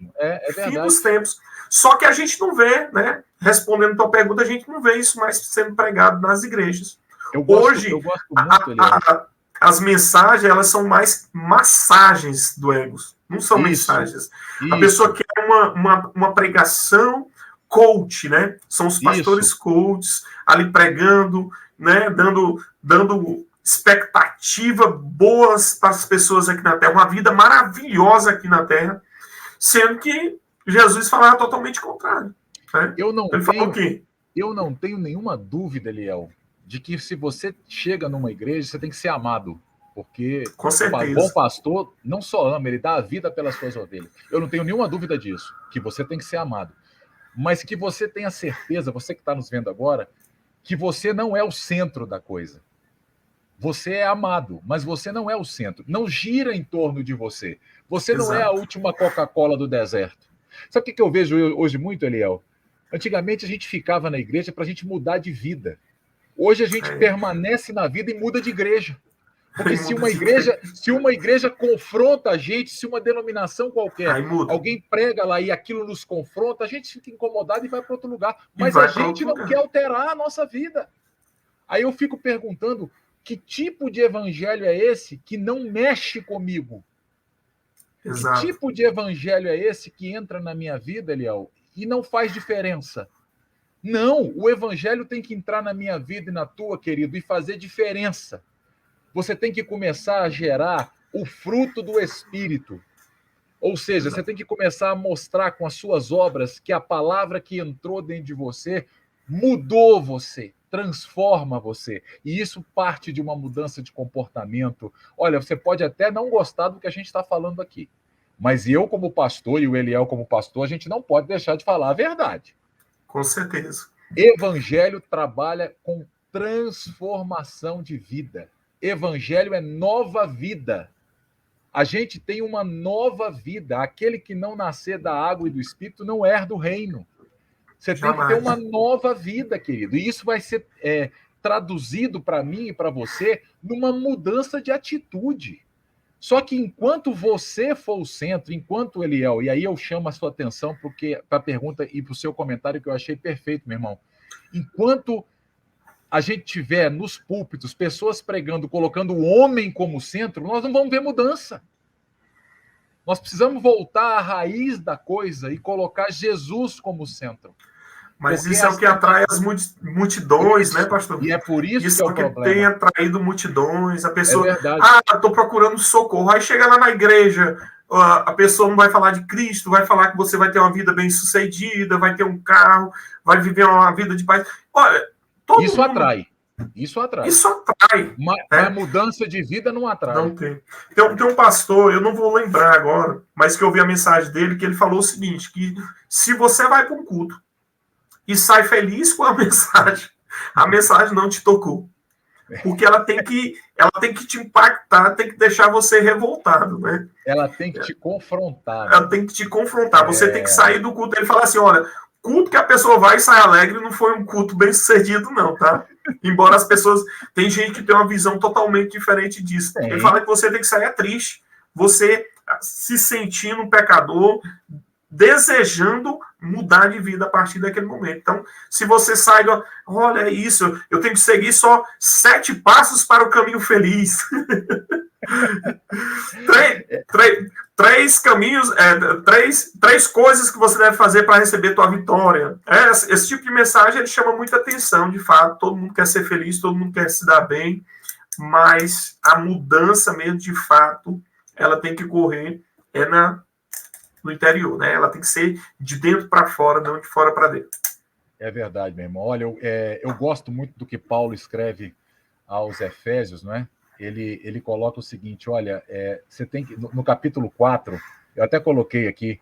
Fim dos tempos. Só que a gente não vê, né? Respondendo a tua pergunta, a gente não vê isso mais sendo pregado nas igrejas. Hoje, eu gosto muito, as mensagens, elas são mais massagens do ego. Não são mensagens. A pessoa quer uma pregação coach, né? São os pastores coaches ali pregando, né? Dando expectativa boas para as pessoas aqui na Terra, uma vida maravilhosa aqui na Terra, sendo que Jesus falava totalmente contrário. Né? Eu não tenho nenhuma dúvida, Eliel, de que se você chega numa igreja, você tem que ser amado. Porque o bom pastor não só ama, ele dá a vida pelas suas ovelhas. Eu não tenho nenhuma dúvida disso, que você tem que ser amado. Mas que você tenha certeza, você que está nos vendo agora, que você não é o centro da coisa. Você é amado, mas você não é o centro. Não gira em torno de você. Você não é a última Coca-Cola do deserto. Sabe o que eu vejo hoje muito, Eliel? Antigamente a gente ficava na igreja para a gente mudar de vida. Hoje a gente permanece na vida e muda de igreja. Porque se uma igreja confronta a gente, se uma denominação qualquer, alguém prega lá e aquilo nos confronta, a gente fica incomodado e vai para outro lugar. Mas a gente não quer alterar a nossa vida. Aí eu fico perguntando, que tipo de evangelho é esse que não mexe comigo? Exato. Que tipo de evangelho é esse que entra na minha vida, Eliel, e não faz diferença? Não, o evangelho tem que entrar na minha vida e na tua, querido, e fazer diferença. Você tem que começar a gerar o fruto do Espírito. Ou seja, você tem que começar a mostrar com as suas obras que a palavra que entrou dentro de você mudou você, transforma você. E isso parte de uma mudança de comportamento. Olha, você pode até não gostar do que a gente está falando aqui, mas eu, como pastor, e o Eliel, como pastor, a gente não pode deixar de falar a verdade. Com certeza. Evangelho trabalha com transformação de vida. Evangelho é nova vida. A gente tem uma nova vida. Aquele que não nascer da água e do Espírito não herda o reino. Você tem que ter uma nova vida, querido. E isso vai ser traduzido para mim e para você numa mudança de atitude. Só que enquanto você for o centro, enquanto Eliel, e aí eu chamo a sua atenção para a pergunta e para o seu comentário que eu achei perfeito, meu irmão. Enquanto a gente tiver nos púlpitos pessoas pregando, colocando o homem como centro, nós não vamos ver mudança. Nós precisamos voltar à raiz da coisa e colocar Jesus como centro. Mas isso é o que atrai as multidões, né, pastor? E é por isso que é o problema. Tem atraído multidões. A pessoa, estou procurando socorro. Aí chega lá na igreja, a pessoa não vai falar de Cristo, vai falar que você vai ter uma vida bem-sucedida, vai ter um carro, vai viver uma vida de paz. Olha, isso atrai. Isso atrai. Isso atrai. Mas mudança de vida não atrai. Não tem. Tem um pastor, eu não vou lembrar agora, mas que eu vi a mensagem dele, que ele falou o seguinte, que se você vai para um culto e sai feliz com a mensagem não te tocou. Porque ela tem que te impactar, tem que deixar você revoltado, né? Ela tem que te confrontar. Ela tem que te confrontar. Você tem que sair do culto. Ele fala assim, olha, culto que a pessoa vai e sai alegre não foi um culto bem sucedido, não, tá? Embora as pessoas... Tem gente que tem uma visão totalmente diferente disso. Sim. Ele fala que você tem que sair triste. Você se sentindo um pecador, desejando mudar de vida a partir daquele momento. Então, se você sai do... Olha, é isso, eu tenho que seguir só 7 passos para o caminho feliz. Três caminhos, três coisas que você deve fazer para receber tua vitória. Esse tipo de mensagem ele chama muita atenção, de fato. Todo mundo quer ser feliz, todo mundo quer se dar bem, mas a mudança mesmo, de fato, ela tem que correr no interior, né? Ela tem que ser de dentro para fora, não de fora para dentro. É verdade, meu irmão. Olha, eu gosto muito do que Paulo escreve aos Efésios, não é? Ele coloca o seguinte, olha, você tem que, no capítulo 4, eu até coloquei aqui,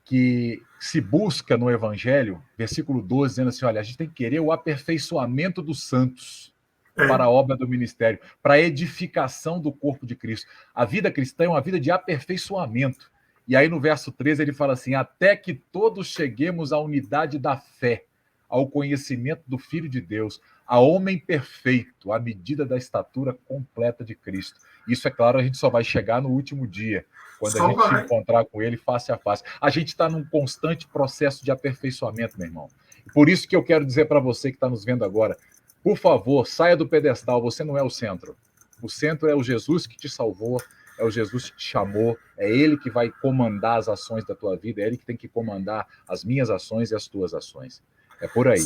que se busca no Evangelho, versículo 12, dizendo assim, olha, a gente tem que querer o aperfeiçoamento dos santos para a obra do ministério, para a edificação do corpo de Cristo. A vida cristã é uma vida de aperfeiçoamento. E aí no verso 13 ele fala assim, até que todos cheguemos à unidade da fé, ao conhecimento do Filho de Deus, a homem perfeito, à medida da estatura completa de Cristo. Isso, é claro, a gente só vai chegar no último dia, quando a gente se encontrar com ele face a face. A gente está num constante processo de aperfeiçoamento, meu irmão. Por isso que eu quero dizer para você que está nos vendo agora, por favor, saia do pedestal, você não é o centro. O centro é o Jesus que te salvou, é o Jesus que te chamou, é ele que vai comandar as ações da tua vida, é ele que tem que comandar as minhas ações e as tuas ações. É por aí.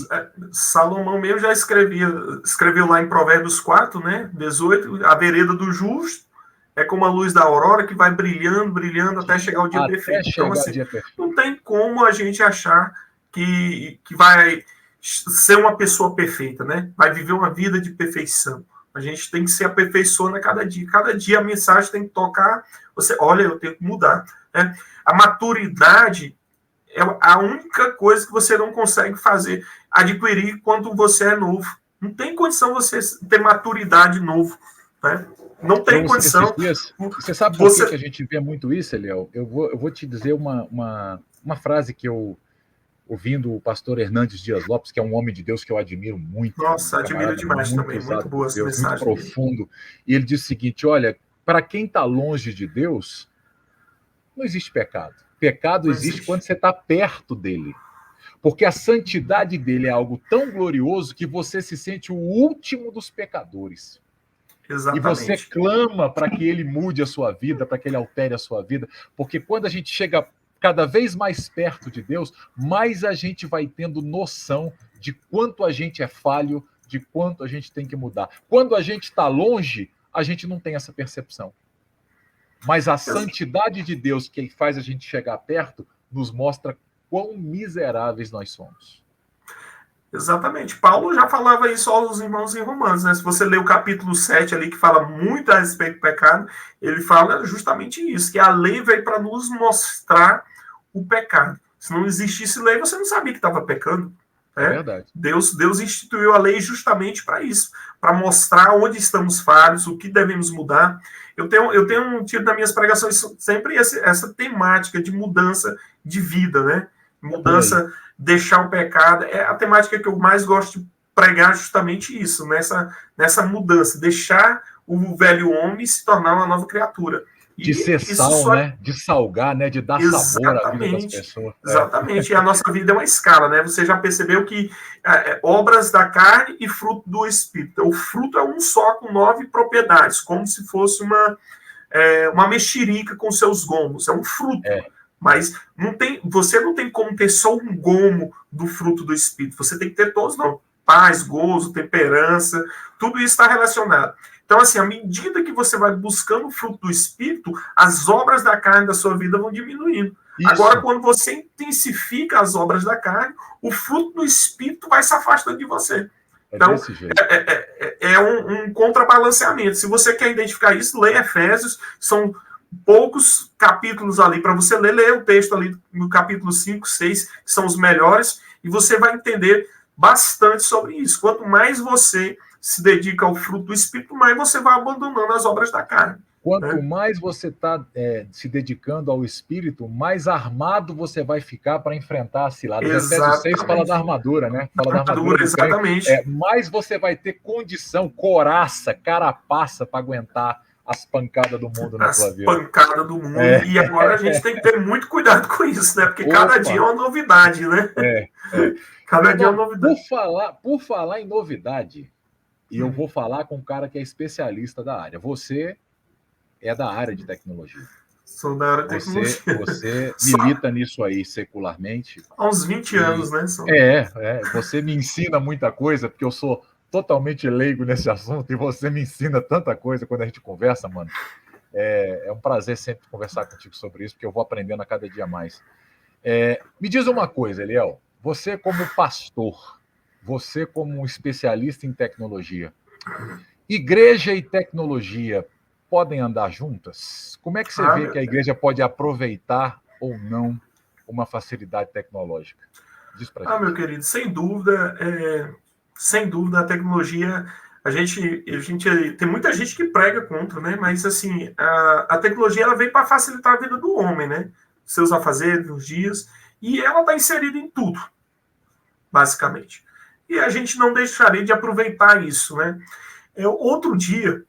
Salomão mesmo já escreveu lá em Provérbios 4, né, 18, a vereda do justo é como a luz da aurora que vai brilhando, brilhando até chegar o dia perfeito. Então, assim, não tem como a gente achar que vai ser uma pessoa perfeita, né? Vai viver uma vida de perfeição. A gente tem que se aperfeiçoando a cada dia. Cada dia a mensagem tem que tocar. Você, olha, eu tenho que mudar. Né? A maturidade é a única coisa que você não consegue adquirir quando você é novo. Não tem condição você ter maturidade novo. Né? Não tem condição. Você sabe por que a gente vê muito isso, Eliel? Eu vou te dizer uma frase que eu, ouvindo o pastor Hernandes Dias Lopes, que é um homem de Deus que eu admiro muito. Nossa, admiro demais também. Muito boa essa mensagem. Muito profundo. E ele diz o seguinte, olha, para quem está longe de Deus, não existe pecado. Pecado existe quando você está perto dele. Porque a santidade dele é algo tão glorioso que você se sente o último dos pecadores. Exatamente. E você clama para que ele mude a sua vida, para que ele altere a sua vida. Porque quando a gente chega cada vez mais perto de Deus, mais a gente vai tendo noção de quanto a gente é falho, de quanto a gente tem que mudar. Quando a gente está longe, a gente não tem essa percepção. Mas a santidade de Deus, que faz a gente chegar perto, nos mostra quão miseráveis nós somos. Exatamente. Paulo já falava isso aos irmãos em Romanos, né? Se você ler o capítulo 7 ali, que fala muito a respeito do pecado, ele fala justamente isso, que a lei veio para nos mostrar o pecado. Se não existisse lei, você não sabia que estava pecando. Né? É verdade. Deus instituiu a lei justamente para isso, para mostrar onde estamos falhos, o que devemos mudar. Eu tenho tido nas minhas pregações sempre essa temática de mudança de vida, né? Mudança, deixar o pecado. É a temática que eu mais gosto de pregar justamente isso, nessa mudança, deixar o velho homem se tornar uma nova criatura. De ser sal, né? De salgar, né? De dar sabor à vida das pessoas. Exatamente. E a nossa vida é uma escala, né? Você já percebeu que obras da carne e fruto do Espírito. O fruto é um só com 9 propriedades, como se fosse uma mexerica com seus gomos. É um fruto. Mas você não tem como ter só um gomo do fruto do Espírito. Você tem que ter todos, não. Paz, gozo, temperança, tudo isso está relacionado. Então, assim, à medida que você vai buscando o fruto do Espírito, as obras da carne da sua vida vão diminuindo. Isso. Agora, quando você intensifica as obras da carne, o fruto do Espírito vai se afastando de você. Então, é um contrabalanceamento. Se você quer identificar isso, leia Efésios, são poucos capítulos ali para você ler. Leia o texto ali no capítulo 5, 6, que são os melhores, e você vai entender bastante sobre isso. Quanto mais você se dedica ao fruto do Espírito, mais você vai abandonando as obras da carne. Quanto mais você está se dedicando ao Espírito, mais armado você vai ficar para enfrentar as ciladas. Efésios 6 fala da armadura, né? Fala da armadura, exatamente. Mais você vai ter condição, coraça, carapaça para aguentar as pancadas do mundo na sua vida. As pancadas do mundo. E agora a gente tem que ter muito cuidado com isso, né? Porque cada dia é uma novidade, né? Cada dia é uma novidade. Por falar em novidade, e eu vou falar com um cara que é especialista da área. Você é da área de tecnologia. Sou da área de tecnologia. Você milita nisso aí secularmente. Há uns 20 anos, né? Você me ensina muita coisa, porque eu sou totalmente leigo nesse assunto, e você me ensina tanta coisa quando a gente conversa, mano. É um prazer sempre conversar contigo sobre isso, porque eu vou aprendendo a cada dia mais. Me diz uma coisa, Eliel. Você como pastor, você como um especialista em tecnologia, igreja e tecnologia podem andar juntas? Como é que você vê que a igreja pode aproveitar ou não uma facilidade tecnológica? Diz pra gente. Meu querido, sem dúvida, a tecnologia, a gente tem muita gente que prega contra, né? Mas assim, a tecnologia ela veio para facilitar a vida do homem, né? Seus afazeres, nos dias, e ela está inserida em tudo, basicamente. E a gente não deixaria de aproveitar isso, né? Outro dia,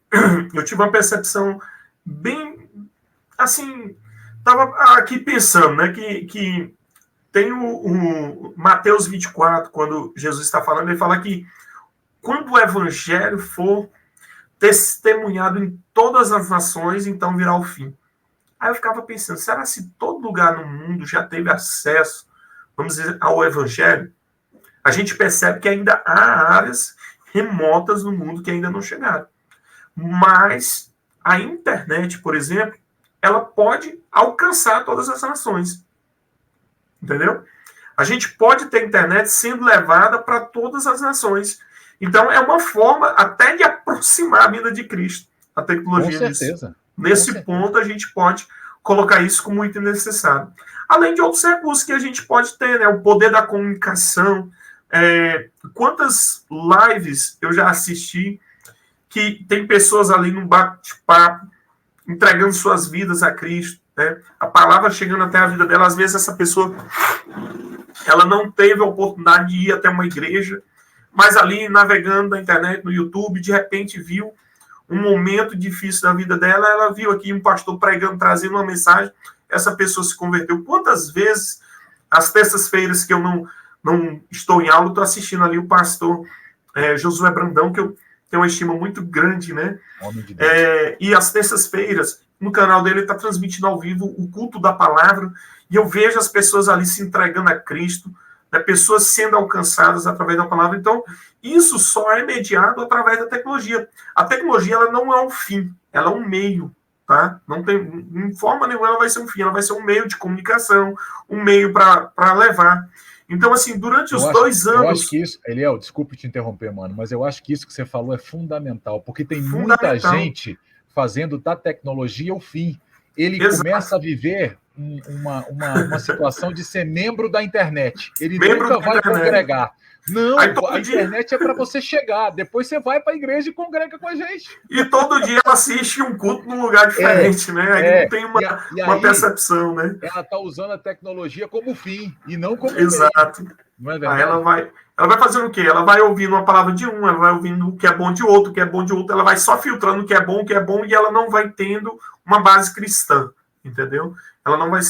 eu tive uma percepção bem, assim, estava aqui pensando, né, que tem o Mateus 24, quando Jesus está falando, ele fala que quando o evangelho for testemunhado em todas as nações, então virá o fim. Aí eu ficava pensando, será se todo lugar no mundo já teve acesso, vamos dizer, ao evangelho? A gente percebe que ainda há áreas remotas no mundo que ainda não chegaram. Mas a internet, por exemplo, ela pode alcançar todas as nações. Entendeu? A gente pode ter internet sendo levada para todas as nações. Então, é uma forma até de aproximar a vida de Cristo, a tecnologia. Com certeza. Nesse ponto, a gente pode colocar isso como item necessário. Além de outros recursos que a gente pode ter, né? O poder da comunicação. Quantas lives eu já assisti que tem pessoas ali no bate-papo entregando suas vidas a Cristo, né? A palavra chegando até a vida dela. Às vezes essa pessoa ela não teve a oportunidade de ir até uma igreja, mas ali navegando na internet, no YouTube, de repente viu um momento difícil da vida dela, ela viu aqui um pastor pregando, trazendo uma mensagem, essa pessoa se converteu. Quantas vezes, às terças-feiras que eu não estou em aula, estou assistindo ali o pastor Josué Brandão, que eu tenho uma estima muito grande, né? E às terças-feiras, no canal dele, ele está transmitindo ao vivo o culto da palavra, e eu vejo as pessoas ali se entregando a Cristo, né? Pessoas sendo alcançadas através da palavra. Então, isso só é mediado através da tecnologia. A tecnologia ela não é um fim, ela é um meio. Tá? Não tem, em forma nenhuma ela vai ser um fim, ela vai ser um meio de comunicação, um meio para levar. Então, assim, durante os 2 anos... Eu acho que isso... Eliel, desculpe te interromper, mano, mas eu acho que isso que você falou é fundamental, porque tem muita gente fazendo da tecnologia o fim. Ele começa a viver uma situação de ser membro da internet. Ele nunca vai congregar. Não, a internet é para você chegar. Depois você vai para a igreja e congrega com a gente. E todo dia ela assiste um culto num lugar diferente, né? Aí não tem uma percepção, né? Ela está usando a tecnologia como fim e não como exato. Não é verdade? Aí ela vai fazendo o quê? Ela vai ouvindo uma palavra de um, ela vai ouvindo o que é bom de outro, o que é bom de outro, ela vai só filtrando o que é bom, e ela não vai tendo uma base cristã, entendeu? Ela não vai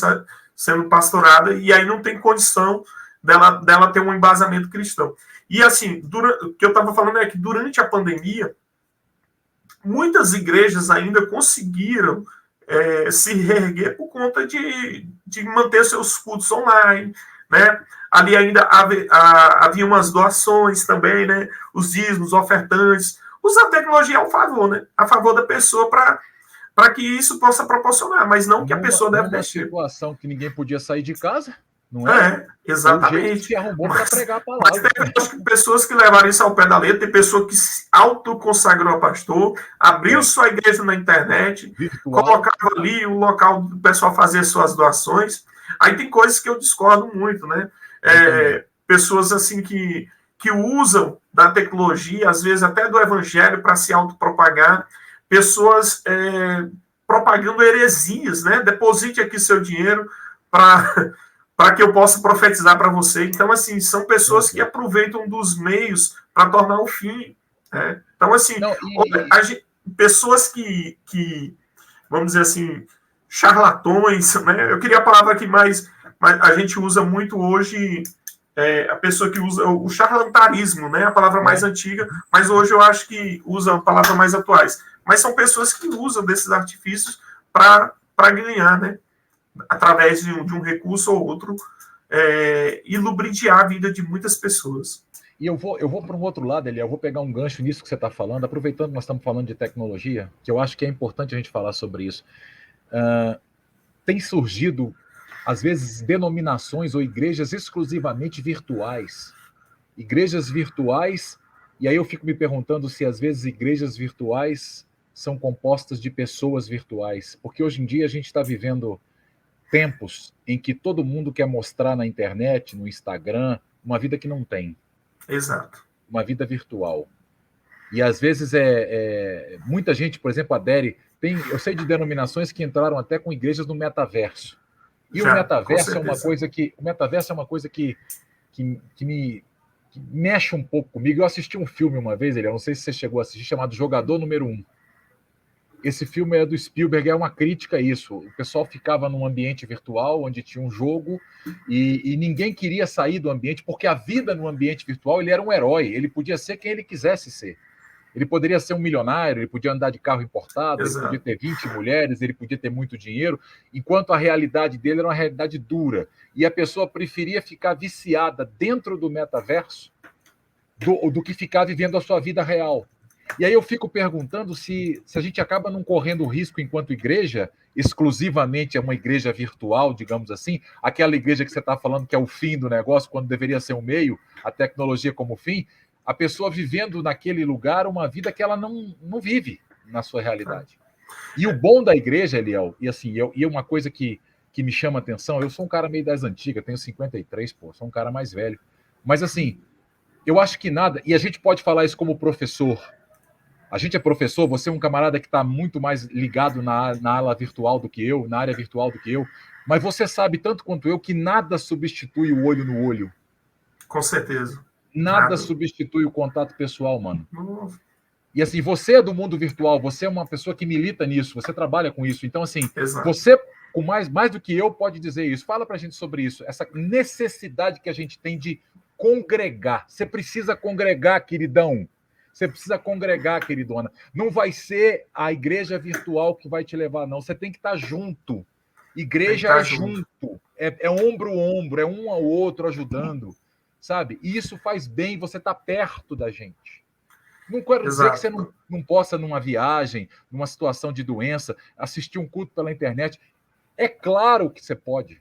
sendo pastorada e aí não tem condição dela ter um embasamento cristão. E assim, o que eu estava falando é que durante a pandemia, muitas igrejas ainda conseguiram se reerguer por conta de manter seus cultos online, né? Ali ainda havia umas doações também, né? Os dízimos, ofertantes. Usar a tecnologia ao favor, né? A favor da pessoa para que isso possa proporcionar, mas não que a pessoa deve deixar. Uma situação que ninguém podia sair de casa. Não é? Exatamente. Se arrumou para pregar a palavra. Mas tem pessoas que levaram isso ao pé da letra, tem pessoa que se autoconsagrou a pastor, abriu sua igreja na internet, colocava ali o local do pessoal fazer suas doações. Aí tem coisas que eu discordo muito, né? Pessoas assim que que usam da tecnologia, às vezes até do evangelho, para se autopropagar, pessoas propagando heresias, né? Deposite aqui seu dinheiro para que eu possa profetizar para você. Então, assim, são pessoas que aproveitam dos meios para tornar o fim. Né? Então, assim, não, pessoas que, vamos dizer assim, charlatões, né? Eu queria a palavra que mais a gente usa muito hoje, a pessoa que usa o charlatanismo, né? A palavra mais antiga, mas hoje eu acho que usa palavras mais atuais. Mas são pessoas que usam desses artifícios para ganhar, né? Através de um recurso ou outro, e lubridiar a vida de muitas pessoas. E eu vou para um outro lado, Eliel, eu vou pegar um gancho nisso que você está falando, aproveitando que nós estamos falando de tecnologia, que eu acho que é importante a gente falar sobre isso. Tem surgido, às vezes, denominações ou igrejas exclusivamente virtuais. Igrejas virtuais, e aí eu fico me perguntando se, às vezes, igrejas virtuais são compostas de pessoas virtuais, porque hoje em dia a gente está vivendo tempos em que todo mundo quer mostrar na internet, no Instagram, uma vida que não tem. Exato. Uma vida virtual. E às vezes muita gente, por exemplo, adere. Eu sei de denominações que entraram até com igrejas no metaverso. E o metaverso é uma coisa que me mexe um pouco comigo. Eu assisti um filme uma vez, não sei se você chegou a assistir, chamado Jogador Número 1. Esse filme é do Spielberg, é uma crítica a isso. O pessoal ficava num ambiente virtual, onde tinha um jogo, e ninguém queria sair do ambiente, porque a vida no ambiente virtual, ele era um herói, ele podia ser quem ele quisesse ser. Ele poderia ser um milionário, ele podia andar de carro importado, Exato. Ele podia ter 20 mulheres, ele podia ter muito dinheiro, enquanto a realidade dele era uma realidade dura. E a pessoa preferia ficar viciada dentro do metaverso do que ficar vivendo a sua vida real. E aí eu fico perguntando se a gente acaba não correndo risco enquanto igreja, exclusivamente é uma igreja virtual, digamos assim, aquela igreja que você está falando que é o fim do negócio, quando deveria ser um meio, a tecnologia como fim, a pessoa vivendo naquele lugar uma vida que ela não vive na sua realidade. E o bom da igreja, Eliel, e assim, uma coisa que me chama a atenção, eu sou um cara meio das antigas, tenho 53, sou um cara mais velho, mas assim, eu acho que nada, e a gente pode falar isso como professor. A gente é professor, você é um camarada que está muito mais ligado na ala virtual do que eu, na área virtual do que eu, mas você sabe tanto quanto eu que nada substitui o olho no olho. Com certeza. Nada substitui o contato pessoal, mano. E assim, você é do mundo virtual, você é uma pessoa que milita nisso, você trabalha com isso. Então, assim, Exato. Você, com mais do que eu, pode dizer isso. Fala pra gente sobre isso, essa necessidade que a gente tem de congregar. Você precisa congregar, queridão. Você precisa congregar, queridona. Não vai ser a igreja virtual que vai te levar, não. Você tem que estar junto. Igreja é junto. É ombro a ombro, é um ao outro ajudando, sabe? E isso faz bem, você está perto da gente. Não quero dizer que você não possa, numa viagem, numa situação de doença, assistir um culto pela internet. É claro que você pode,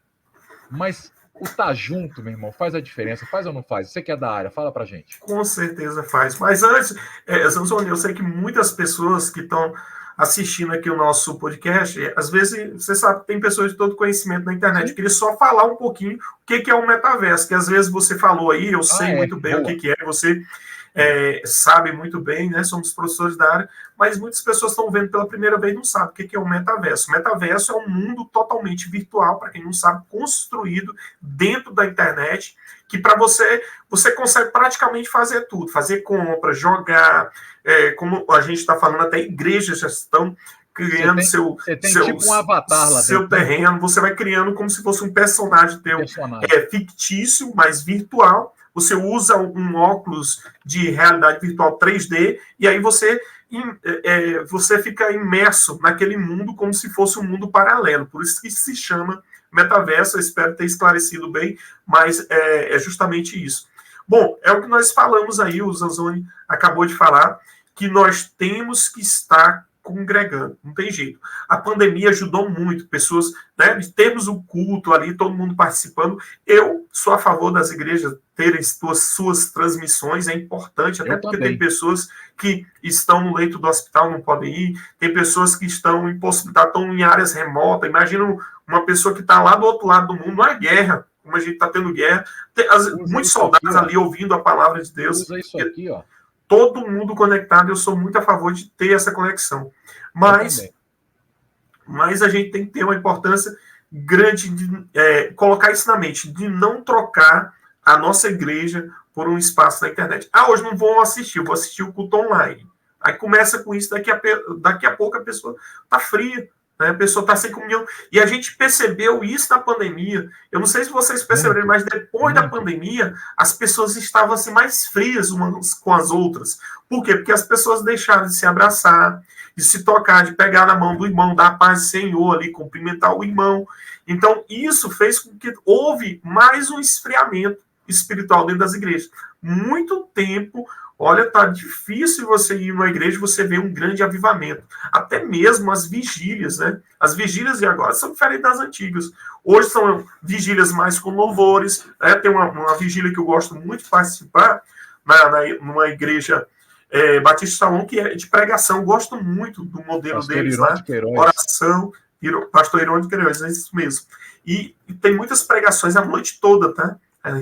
mas o estar junto, meu irmão, faz a diferença. Faz ou não faz? Você que é da área, fala pra gente. Com certeza faz. Mas antes, Zanzoni, eu sei que muitas pessoas que estão assistindo aqui o nosso podcast, às vezes, você sabe, tem pessoas de todo conhecimento na internet. Eu queria só falar um pouquinho o que é o metaverso, que às vezes você falou aí, eu sei muito bem o que é, você sabe muito bem, né? Somos professores da área, mas muitas pessoas estão vendo pela primeira vez e não sabem o que é o metaverso. O metaverso é um mundo totalmente virtual, para quem não sabe, construído dentro da internet, que para você consegue praticamente fazer tudo, fazer compra, jogar, como a gente está falando, até igrejas já estão criando seu tipo um avatar lá seu dentro, terreno, você vai criando como se fosse um personagem teu, fictício, mas virtual. Você usa um óculos de realidade virtual 3D e aí você fica imerso naquele mundo como se fosse um mundo paralelo. Por isso que se chama metaverso. Eu espero ter esclarecido bem, mas é justamente isso. Bom, é o que nós falamos aí, o Zanzoni acabou de falar, que nós temos que estar congregando, não tem jeito. A pandemia ajudou muito, pessoas, né? Temos o culto ali, todo mundo participando. Eu sou a favor das igrejas terem suas transmissões, é importante, até porque tem pessoas que estão no leito do hospital, não podem ir, tem pessoas que estão impossibilitadas, estão em áreas remotas. Imagina uma pessoa que está lá do outro lado do mundo, uma guerra, como a gente está tendo guerra, muitos isso soldados aqui, ali ouvindo a palavra de Deus. Usa isso aqui, ó. Todo mundo conectado, eu sou muito a favor de ter essa conexão. Mas a gente tem que ter uma importância grande de colocar isso na mente, de não trocar a nossa igreja por um espaço na internet. Hoje não vou assistir, eu vou assistir o culto online. Aí começa com isso, daqui a pouco a pessoa está fria, né? A pessoa está sem comunhão. E a gente percebeu isso na pandemia. Eu não sei se vocês perceberam, mas depois da pandemia, as pessoas estavam assim, mais frias umas com as outras. Por quê? Porque as pessoas deixaram de se abraçar, de se tocar, de pegar na mão do irmão, dar a paz do Senhor ali, cumprimentar o irmão. Então, isso fez com que houve mais um esfriamento espiritual dentro das igrejas. Muito tempo, olha, tá difícil você ir numa igreja e você ver um grande avivamento. Até mesmo as vigílias, né? As vigílias de agora são diferentes das antigas. Hoje são vigílias mais com louvores, né? Tem uma vigília que eu gosto muito de participar, numa igreja Batista Salão, que é de pregação. Eu gosto muito do modelo Pastor deles Irão lá. de Queiroz. Oração, Pastor Irão de Queiroz, é isso mesmo. E tem muitas pregações a noite toda, tá?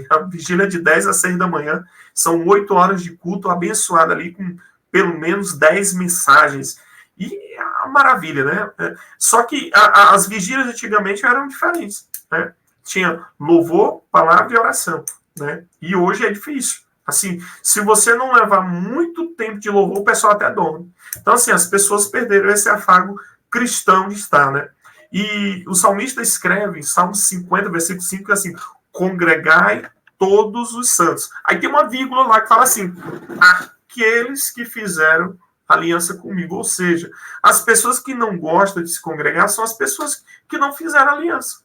A vigília de 10 a 6 da manhã, são 8 horas de culto abençoado ali, com pelo menos 10 mensagens. E é uma maravilha, né? Só que as vigílias antigamente eram diferentes, né? Tinha louvor, palavra e oração, né? E hoje é difícil. Assim, se você não levar muito tempo de louvor, o pessoal até dorme. Então, assim, as pessoas perderam esse afago cristão de estar, né? E o salmista escreve em Salmo 50, versículo 5, que é assim: congregai todos os santos. Aí tem uma vírgula lá que fala assim: aqueles que fizeram aliança comigo. Ou seja, as pessoas que não gostam de se congregar são as pessoas que não fizeram aliança.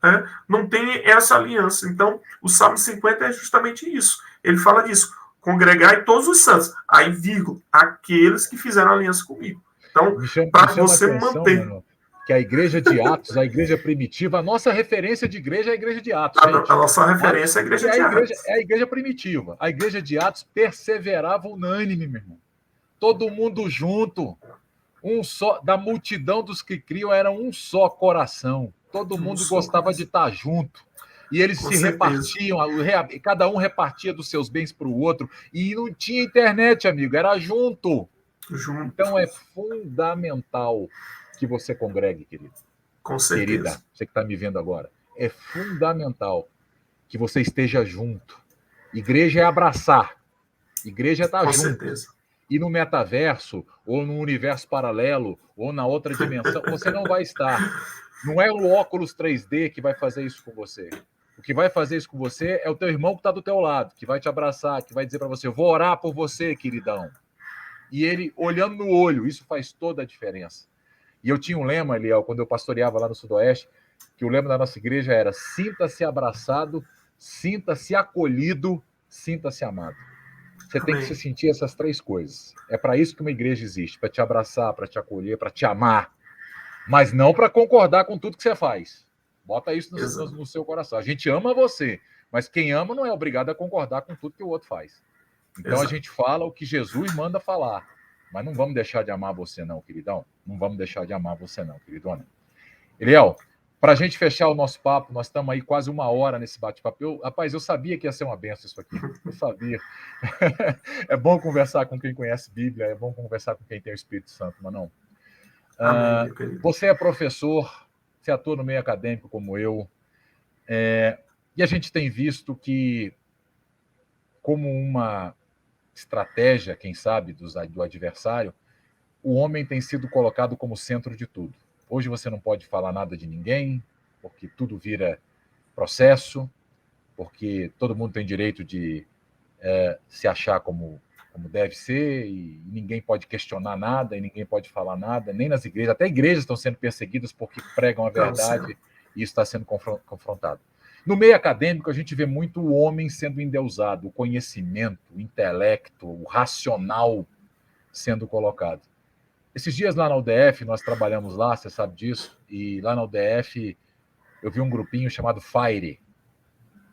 Né? Não tem essa aliança. Então, o Salmo 50 é justamente isso. Ele fala disso: congregai todos os santos. Aí, vírgula, aqueles que fizeram aliança comigo. Então, para você manter... Mano, que a igreja de Atos, a igreja primitiva, a nossa referência de igreja é a igreja de Atos, gente. A nossa referência é a igreja de Atos. É a igreja primitiva. A igreja de Atos perseverava unânime, meu irmão. Todo mundo junto. Um só, da multidão dos que criam, era um só coração. Todo mundo gostava de estar junto. E eles se repartiam, cada um repartia dos seus bens para o outro. E não tinha internet, amigo, era junto. Então é fundamental que você congregue, querido. Com certeza. Querida, você que está me vendo agora. É fundamental que você esteja junto. Igreja é abraçar. Igreja é estar junto. Com certeza. E no metaverso, ou no universo paralelo, ou na outra dimensão, você não vai estar. Não é o óculos 3D que vai fazer isso com você. O que vai fazer isso com você é o teu irmão que está do teu lado, que vai te abraçar, que vai dizer para você: eu vou orar por você, queridão. E ele olhando no olho, isso faz toda a diferença. E eu tinha um lema, Eliel, quando eu pastoreava lá no Sudoeste, que o lema da nossa igreja era: sinta-se abraçado, sinta-se acolhido, sinta-se amado. Você tem que se sentir essas três coisas. É para isso que uma igreja existe, para te abraçar, para te acolher, para te amar, mas não para concordar com tudo que você faz. Bota isso no seu coração. A gente ama você, mas quem ama não é obrigado a concordar com tudo que o outro faz. Então a gente fala o que Jesus manda falar, mas não vamos deixar de amar você não, queridão. Não vamos deixar de amar você não, queridona. Eliel, para a gente fechar o nosso papo, nós estamos aí quase 1 hora nesse bate-papo. Rapaz, eu sabia que ia ser uma benção isso aqui. Eu sabia. É bom conversar com quem conhece Bíblia, é bom conversar com quem tem o Espírito Santo, mas não. Você é professor, você atua no meio acadêmico como eu, e a gente tem visto que, como uma estratégia, quem sabe, do adversário, o homem tem sido colocado como centro de tudo. Hoje você não pode falar nada de ninguém, porque tudo vira processo, porque todo mundo tem direito de se achar como deve ser, e ninguém pode questionar nada, e ninguém pode falar nada, nem nas igrejas. Até igrejas estão sendo perseguidas porque pregam a verdade, e isso está sendo confrontado. No meio acadêmico, a gente vê muito o homem sendo endeusado, o conhecimento, o intelecto, o racional sendo colocado. Esses dias lá na UDF, nós trabalhamos lá, você sabe disso, e lá na UDF eu vi um grupinho chamado FIRE,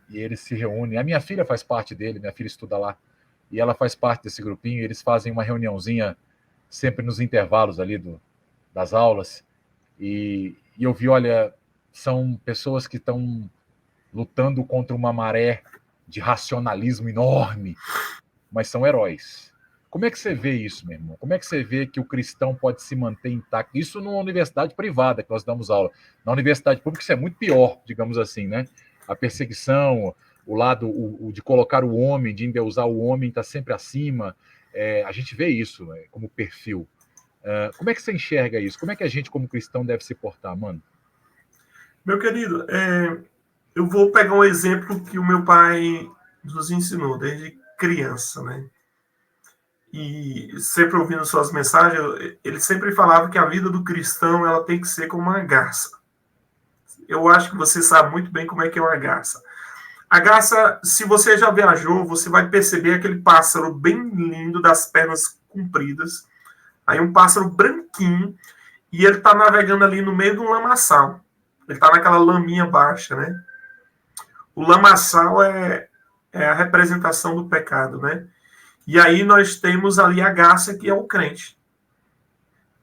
e eles se reúnem. A minha filha faz parte dele, minha filha estuda lá, e ela faz parte desse grupinho, e eles fazem uma reuniãozinha sempre nos intervalos ali das aulas, e eu vi, olha, são pessoas que estão lutando contra uma maré de racionalismo enorme, mas são heróis. Como é que você vê isso, meu irmão? Como é que você vê que o cristão pode se manter intacto? Isso numa universidade privada que nós damos aula. Na universidade pública isso é muito pior, digamos assim, né? A perseguição, o lado de colocar o homem, de endeusar o homem, está sempre acima. A gente vê isso, né, como perfil. Como é que você enxerga isso? Como é que a gente, como cristão, deve se portar, mano? Meu querido, eu vou pegar um exemplo que o meu pai nos ensinou desde criança, né? E sempre ouvindo suas mensagens, ele sempre falava que a vida do cristão ela tem que ser como uma garça. Eu acho que você sabe muito bem como é que é uma garça. A garça, se você já viajou, você vai perceber aquele pássaro bem lindo, das pernas compridas. Aí um pássaro branquinho, e ele está navegando ali no meio de um lamaçal. Ele está naquela laminha baixa, né? O lamaçal é a representação do pecado, né? E aí nós temos ali a garça, que é o crente.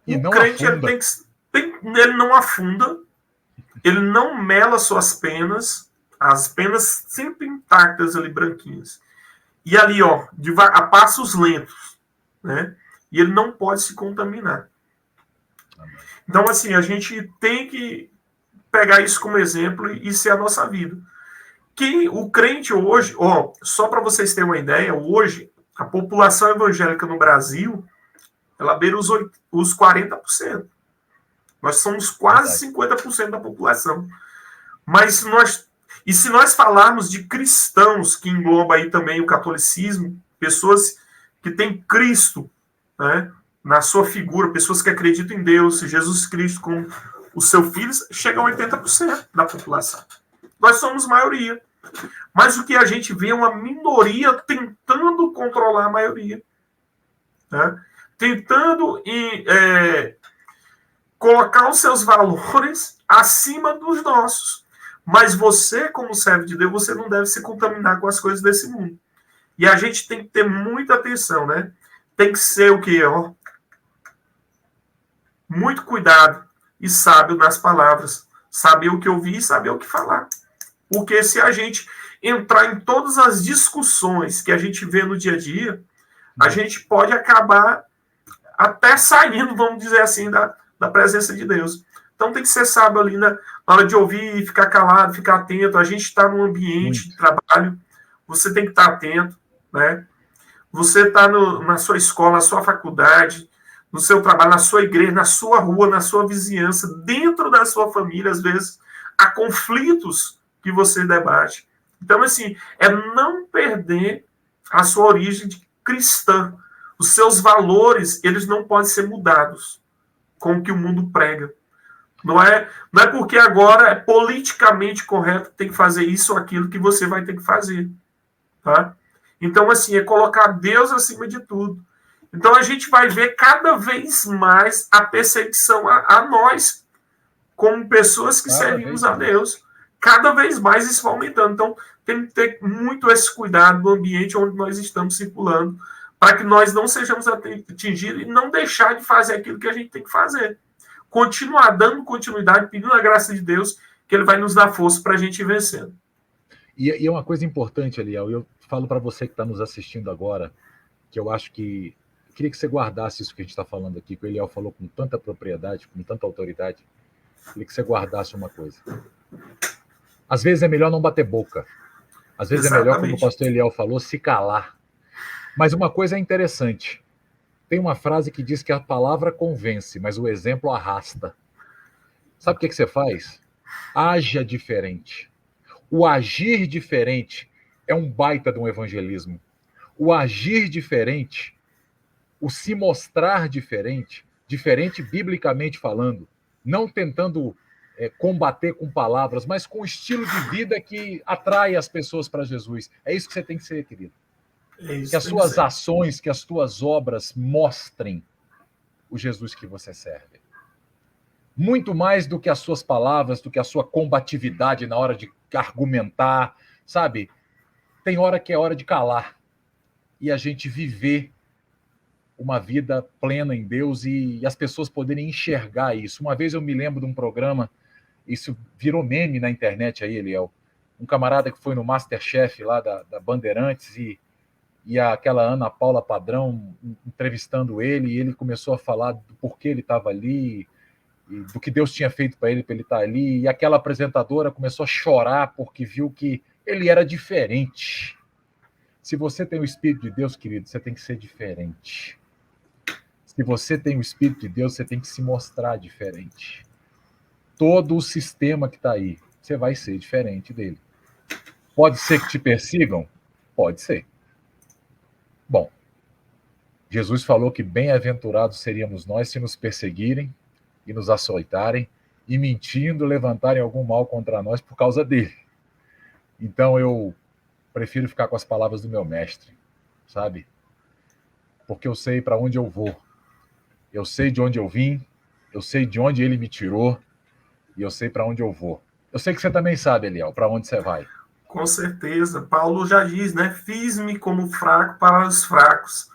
E O não crente, afunda. ele não afunda, ele não mela suas penas, as penas sempre intactas ali, branquinhas. E ali, ó, a passos lentos, né? E ele não pode se contaminar. Então, assim, a gente tem que pegar isso como exemplo e ser a nossa vida. Que o crente hoje, ó, só para vocês terem uma ideia, hoje a população evangélica no Brasil, ela beira os 40%. Nós somos quase 50% da população. Mas se nós falarmos de cristãos, que engloba aí também o catolicismo, pessoas que têm Cristo, né, na sua figura, pessoas que acreditam em Deus, Jesus Cristo como o seu filho, chegam a 80% da população. Nós somos maioria. Mas o que a gente vê é uma minoria tentando controlar a maioria. Né? Tentando colocar os seus valores acima dos nossos. Mas você, como servo de Deus, você não deve se contaminar com as coisas desse mundo. E a gente tem que ter muita atenção, né? Tem que ser o quê? Ó? Muito cuidado e sábio nas palavras. Saber o que ouvir e saber o que falar. Porque se a gente entrar em todas as discussões que a gente vê no dia a dia, a gente pode acabar até saindo, vamos dizer assim, da presença de Deus. Então tem que ser sábio ali na hora de ouvir, ficar calado, ficar atento. A gente está num ambiente de trabalho, você tem que estar atento, né? Você está na sua escola, na sua faculdade, no seu trabalho, na sua igreja, na sua rua, na sua vizinhança, dentro da sua família, às vezes, há conflitos que você debate. Então, assim, é não perder a sua origem cristã. Os seus valores, eles não podem ser mudados com o que o mundo prega. Não é porque agora é politicamente correto que tem que fazer isso ou aquilo que você vai ter que fazer. Tá? Então, assim, é colocar Deus acima de tudo. Então, a gente vai ver cada vez mais a perseguição a nós, como pessoas que servimos a Deus. Cada vez mais isso vai aumentando. Então, tem que ter muito esse cuidado no ambiente onde nós estamos circulando, para que nós não sejamos atingidos e não deixar de fazer aquilo que a gente tem que fazer. Continuar dando continuidade, pedindo a graça de Deus, que Ele vai nos dar força para a gente ir vencendo. E é uma coisa importante, Eliel, eu falo para você que está nos assistindo agora, que eu acho que queria que você guardasse isso que a gente está falando aqui, que o Eliel falou com tanta propriedade, com tanta autoridade. Queria que você guardasse uma coisa. Às vezes é melhor não bater boca. Às vezes é melhor, como o pastor Eliel falou, se calar. Mas uma coisa é interessante. Tem uma frase que diz que a palavra convence, mas o exemplo arrasta. Sabe o que você faz? Haja diferente. O agir diferente é um baita de um evangelismo. O agir diferente, o se mostrar diferente, diferente biblicamente falando, não tentando combater com palavras, mas com um estilo de vida que atrai as pessoas para Jesus. É isso que você tem que ser, querido. Que as suas ações, que as tuas obras mostrem o Jesus que você serve. Muito mais do que as suas palavras, do que a sua combatividade na hora de argumentar, sabe? Tem hora que é hora de calar e a gente viver uma vida plena em Deus e as pessoas poderem enxergar isso. Uma vez eu me lembro de um programa, isso virou meme na internet aí, Eliel, um camarada que foi no MasterChef lá da Bandeirantes e aquela Ana Paula Padrão entrevistando ele, e ele começou a falar do porquê ele estava ali, e do que Deus tinha feito para ele estar ali, e aquela apresentadora começou a chorar porque viu que ele era diferente. Se você tem o Espírito de Deus, querido, você tem que ser diferente. Se você tem o Espírito de Deus, você tem que se mostrar diferente. Todo o sistema que está aí, você vai ser diferente dele. Pode ser que te persigam? Pode ser. Bom, Jesus falou que bem-aventurados seríamos nós se nos perseguirem e nos açoitarem e mentindo levantarem algum mal contra nós por causa dele. Então eu prefiro ficar com as palavras do meu mestre, sabe? Porque eu sei para onde eu vou. Eu sei de onde eu vim, eu sei de onde ele me tirou e eu sei para onde eu vou. Eu sei que você também sabe, Eliel, para onde você vai. Com certeza. Paulo já diz, né? Fiz-me como fraco para os fracos,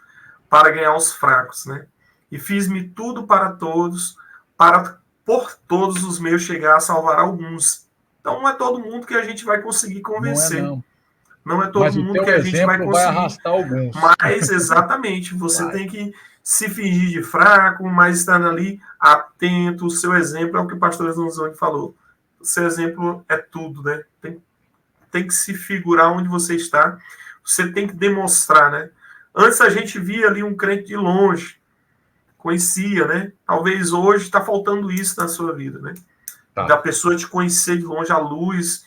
para ganhar os fracos, né? E fiz-me tudo para todos, para por todos os meus chegar a salvar alguns. Então não é todo mundo que a gente vai conseguir convencer. Não é, não. Não é todo Mas mundo que a gente vai conseguir. Vai arrastar alguns. Mas, exatamente, você tem que se fingir de fraco, mas estar ali atento. O seu exemplo é o que o pastor Zanzoni falou. O seu exemplo é tudo, né? Tem que se figurar onde você está. Você tem que demonstrar, né? Antes a gente via ali um crente de longe, conhecia, né? Talvez hoje está faltando isso na sua vida, né? Tá. Da pessoa te conhecer de longe, a luz.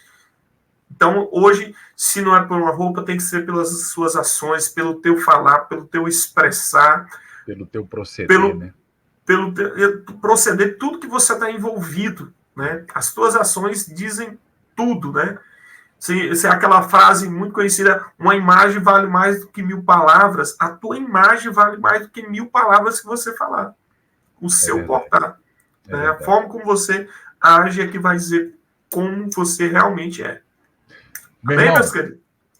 Então, hoje, se não é por uma roupa, tem que ser pelas suas ações, pelo teu falar, pelo teu expressar. Pelo teu proceder, né? Pelo proceder, tudo que você está envolvido, né? As tuas ações dizem tudo, né? Se é aquela frase muito conhecida, uma imagem vale mais do que 1000 palavras, a tua imagem vale mais do que 1000 palavras que você falar. O seu portar. Né? A forma como você age é que vai dizer como você realmente é. Meu irmão,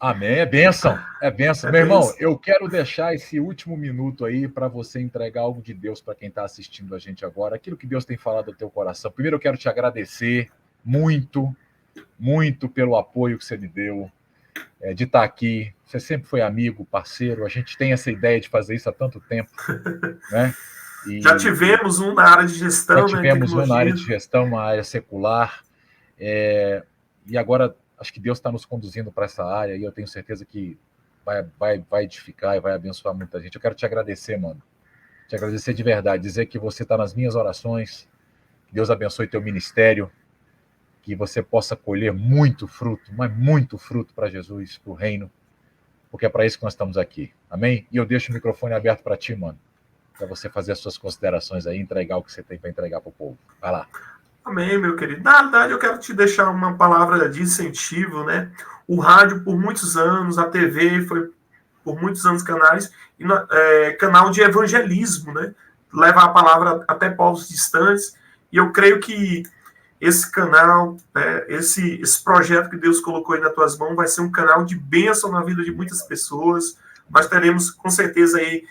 amém, é bênção, é bênção. Meu irmão, eu quero deixar esse último minuto aí para você entregar algo de Deus para quem está assistindo a gente agora, aquilo que Deus tem falado ao teu coração. Primeiro eu quero te agradecer muito, muito pelo apoio que você me deu, de estar aqui. Você sempre foi amigo, parceiro, a gente tem essa ideia de fazer isso há tanto tempo, né? E já tivemos um na área de gestão, já tivemos um na área de gestão, uma área secular, e agora acho que Deus está nos conduzindo para essa área e eu tenho certeza que vai edificar e vai abençoar muita gente. Eu quero te agradecer, mano. Te agradecer de verdade, dizer que você está nas minhas orações, que Deus abençoe teu ministério, que você possa colher muito fruto, mas muito fruto para Jesus, para o reino, porque é para isso que nós estamos aqui. Amém? E eu deixo o microfone aberto para ti, mano, para você fazer as suas considerações aí, entregar o que você tem para entregar para o povo. Vai lá. Amém, meu querido. Na verdade, eu quero te deixar uma palavra de incentivo, né? O rádio, por muitos anos, a TV foi por muitos anos canal de evangelismo, né? Leva a palavra até povos distantes. E eu creio que esse canal, esse projeto que Deus colocou aí nas tuas mãos, vai ser um canal de bênção na vida de muitas pessoas. Nós teremos, com certeza, aí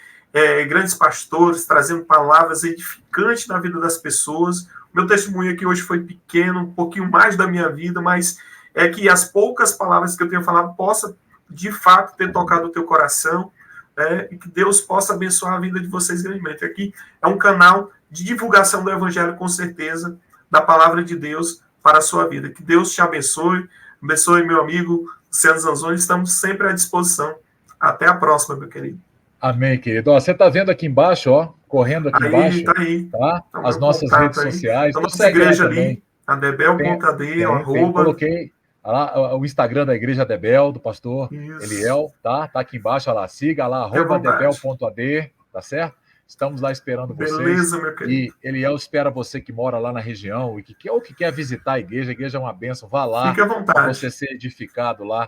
grandes pastores trazendo palavras edificantes na vida das pessoas. Meu testemunho aqui hoje foi pequeno, um pouquinho mais da minha vida, mas é que as poucas palavras que eu tenho falado possa, de fato, ter tocado o teu coração, e que Deus possa abençoar a vida de vocês grandemente. Aqui é um canal de divulgação do Evangelho, com certeza, da palavra de Deus para a sua vida. Que Deus te abençoe, abençoe meu amigo Luciano Zanzoni, estamos sempre à disposição. Até a próxima, meu querido. Amém, querido. Ó, você está vendo aqui embaixo, ó, correndo aqui embaixo, tá aí. Tá? As nossas redes sociais. A nossa igreja ali, a Debel.ad, arroba. Coloquei lá, o Instagram da Igreja Debel, do pastor Eliel, tá? Tá aqui embaixo, olha lá, siga lá, arroba debel.ad, tá certo? Estamos lá esperando vocês. Beleza, meu querido. E Eliel espera você que mora lá na região e que quer visitar a igreja é uma bênção, vá lá. Fique à vontade. Para você ser edificado lá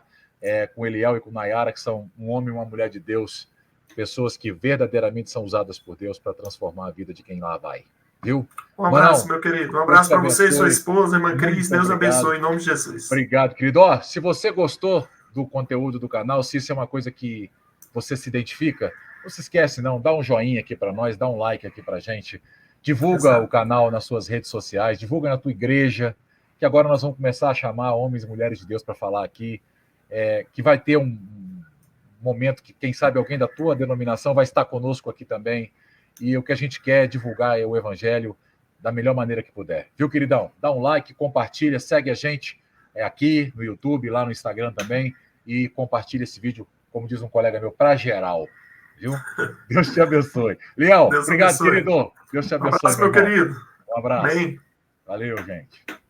com Eliel e com Nayara, que são um homem e uma mulher de Deus, pessoas que verdadeiramente são usadas por Deus para transformar a vida de quem lá vai. Viu? Um abraço, meu querido. Um abraço para você e sua esposa, irmã Cris. Deus abençoe, em nome de Jesus. Obrigado, querido. Ó, se você gostou do conteúdo do canal, se isso é uma coisa que você se identifica, não se esquece, não. Dá um joinha aqui para nós, dá um like aqui para gente. Divulga o canal nas suas redes sociais, divulga na tua igreja, que que agora nós vamos começar a chamar homens e mulheres de Deus para falar aqui, que vai ter um momento que, quem sabe, alguém da tua denominação vai estar conosco aqui também, e o que a gente quer é divulgar o evangelho da melhor maneira que puder. Viu, queridão? Dá um like, compartilha, segue a gente aqui no YouTube, lá no Instagram também, e compartilha esse vídeo, como diz um colega meu, para geral. Viu? Deus te abençoe. Leão, obrigado, querido. Deus te abençoe. Um abraço, meu querido. Um abraço. Amém. Valeu, gente.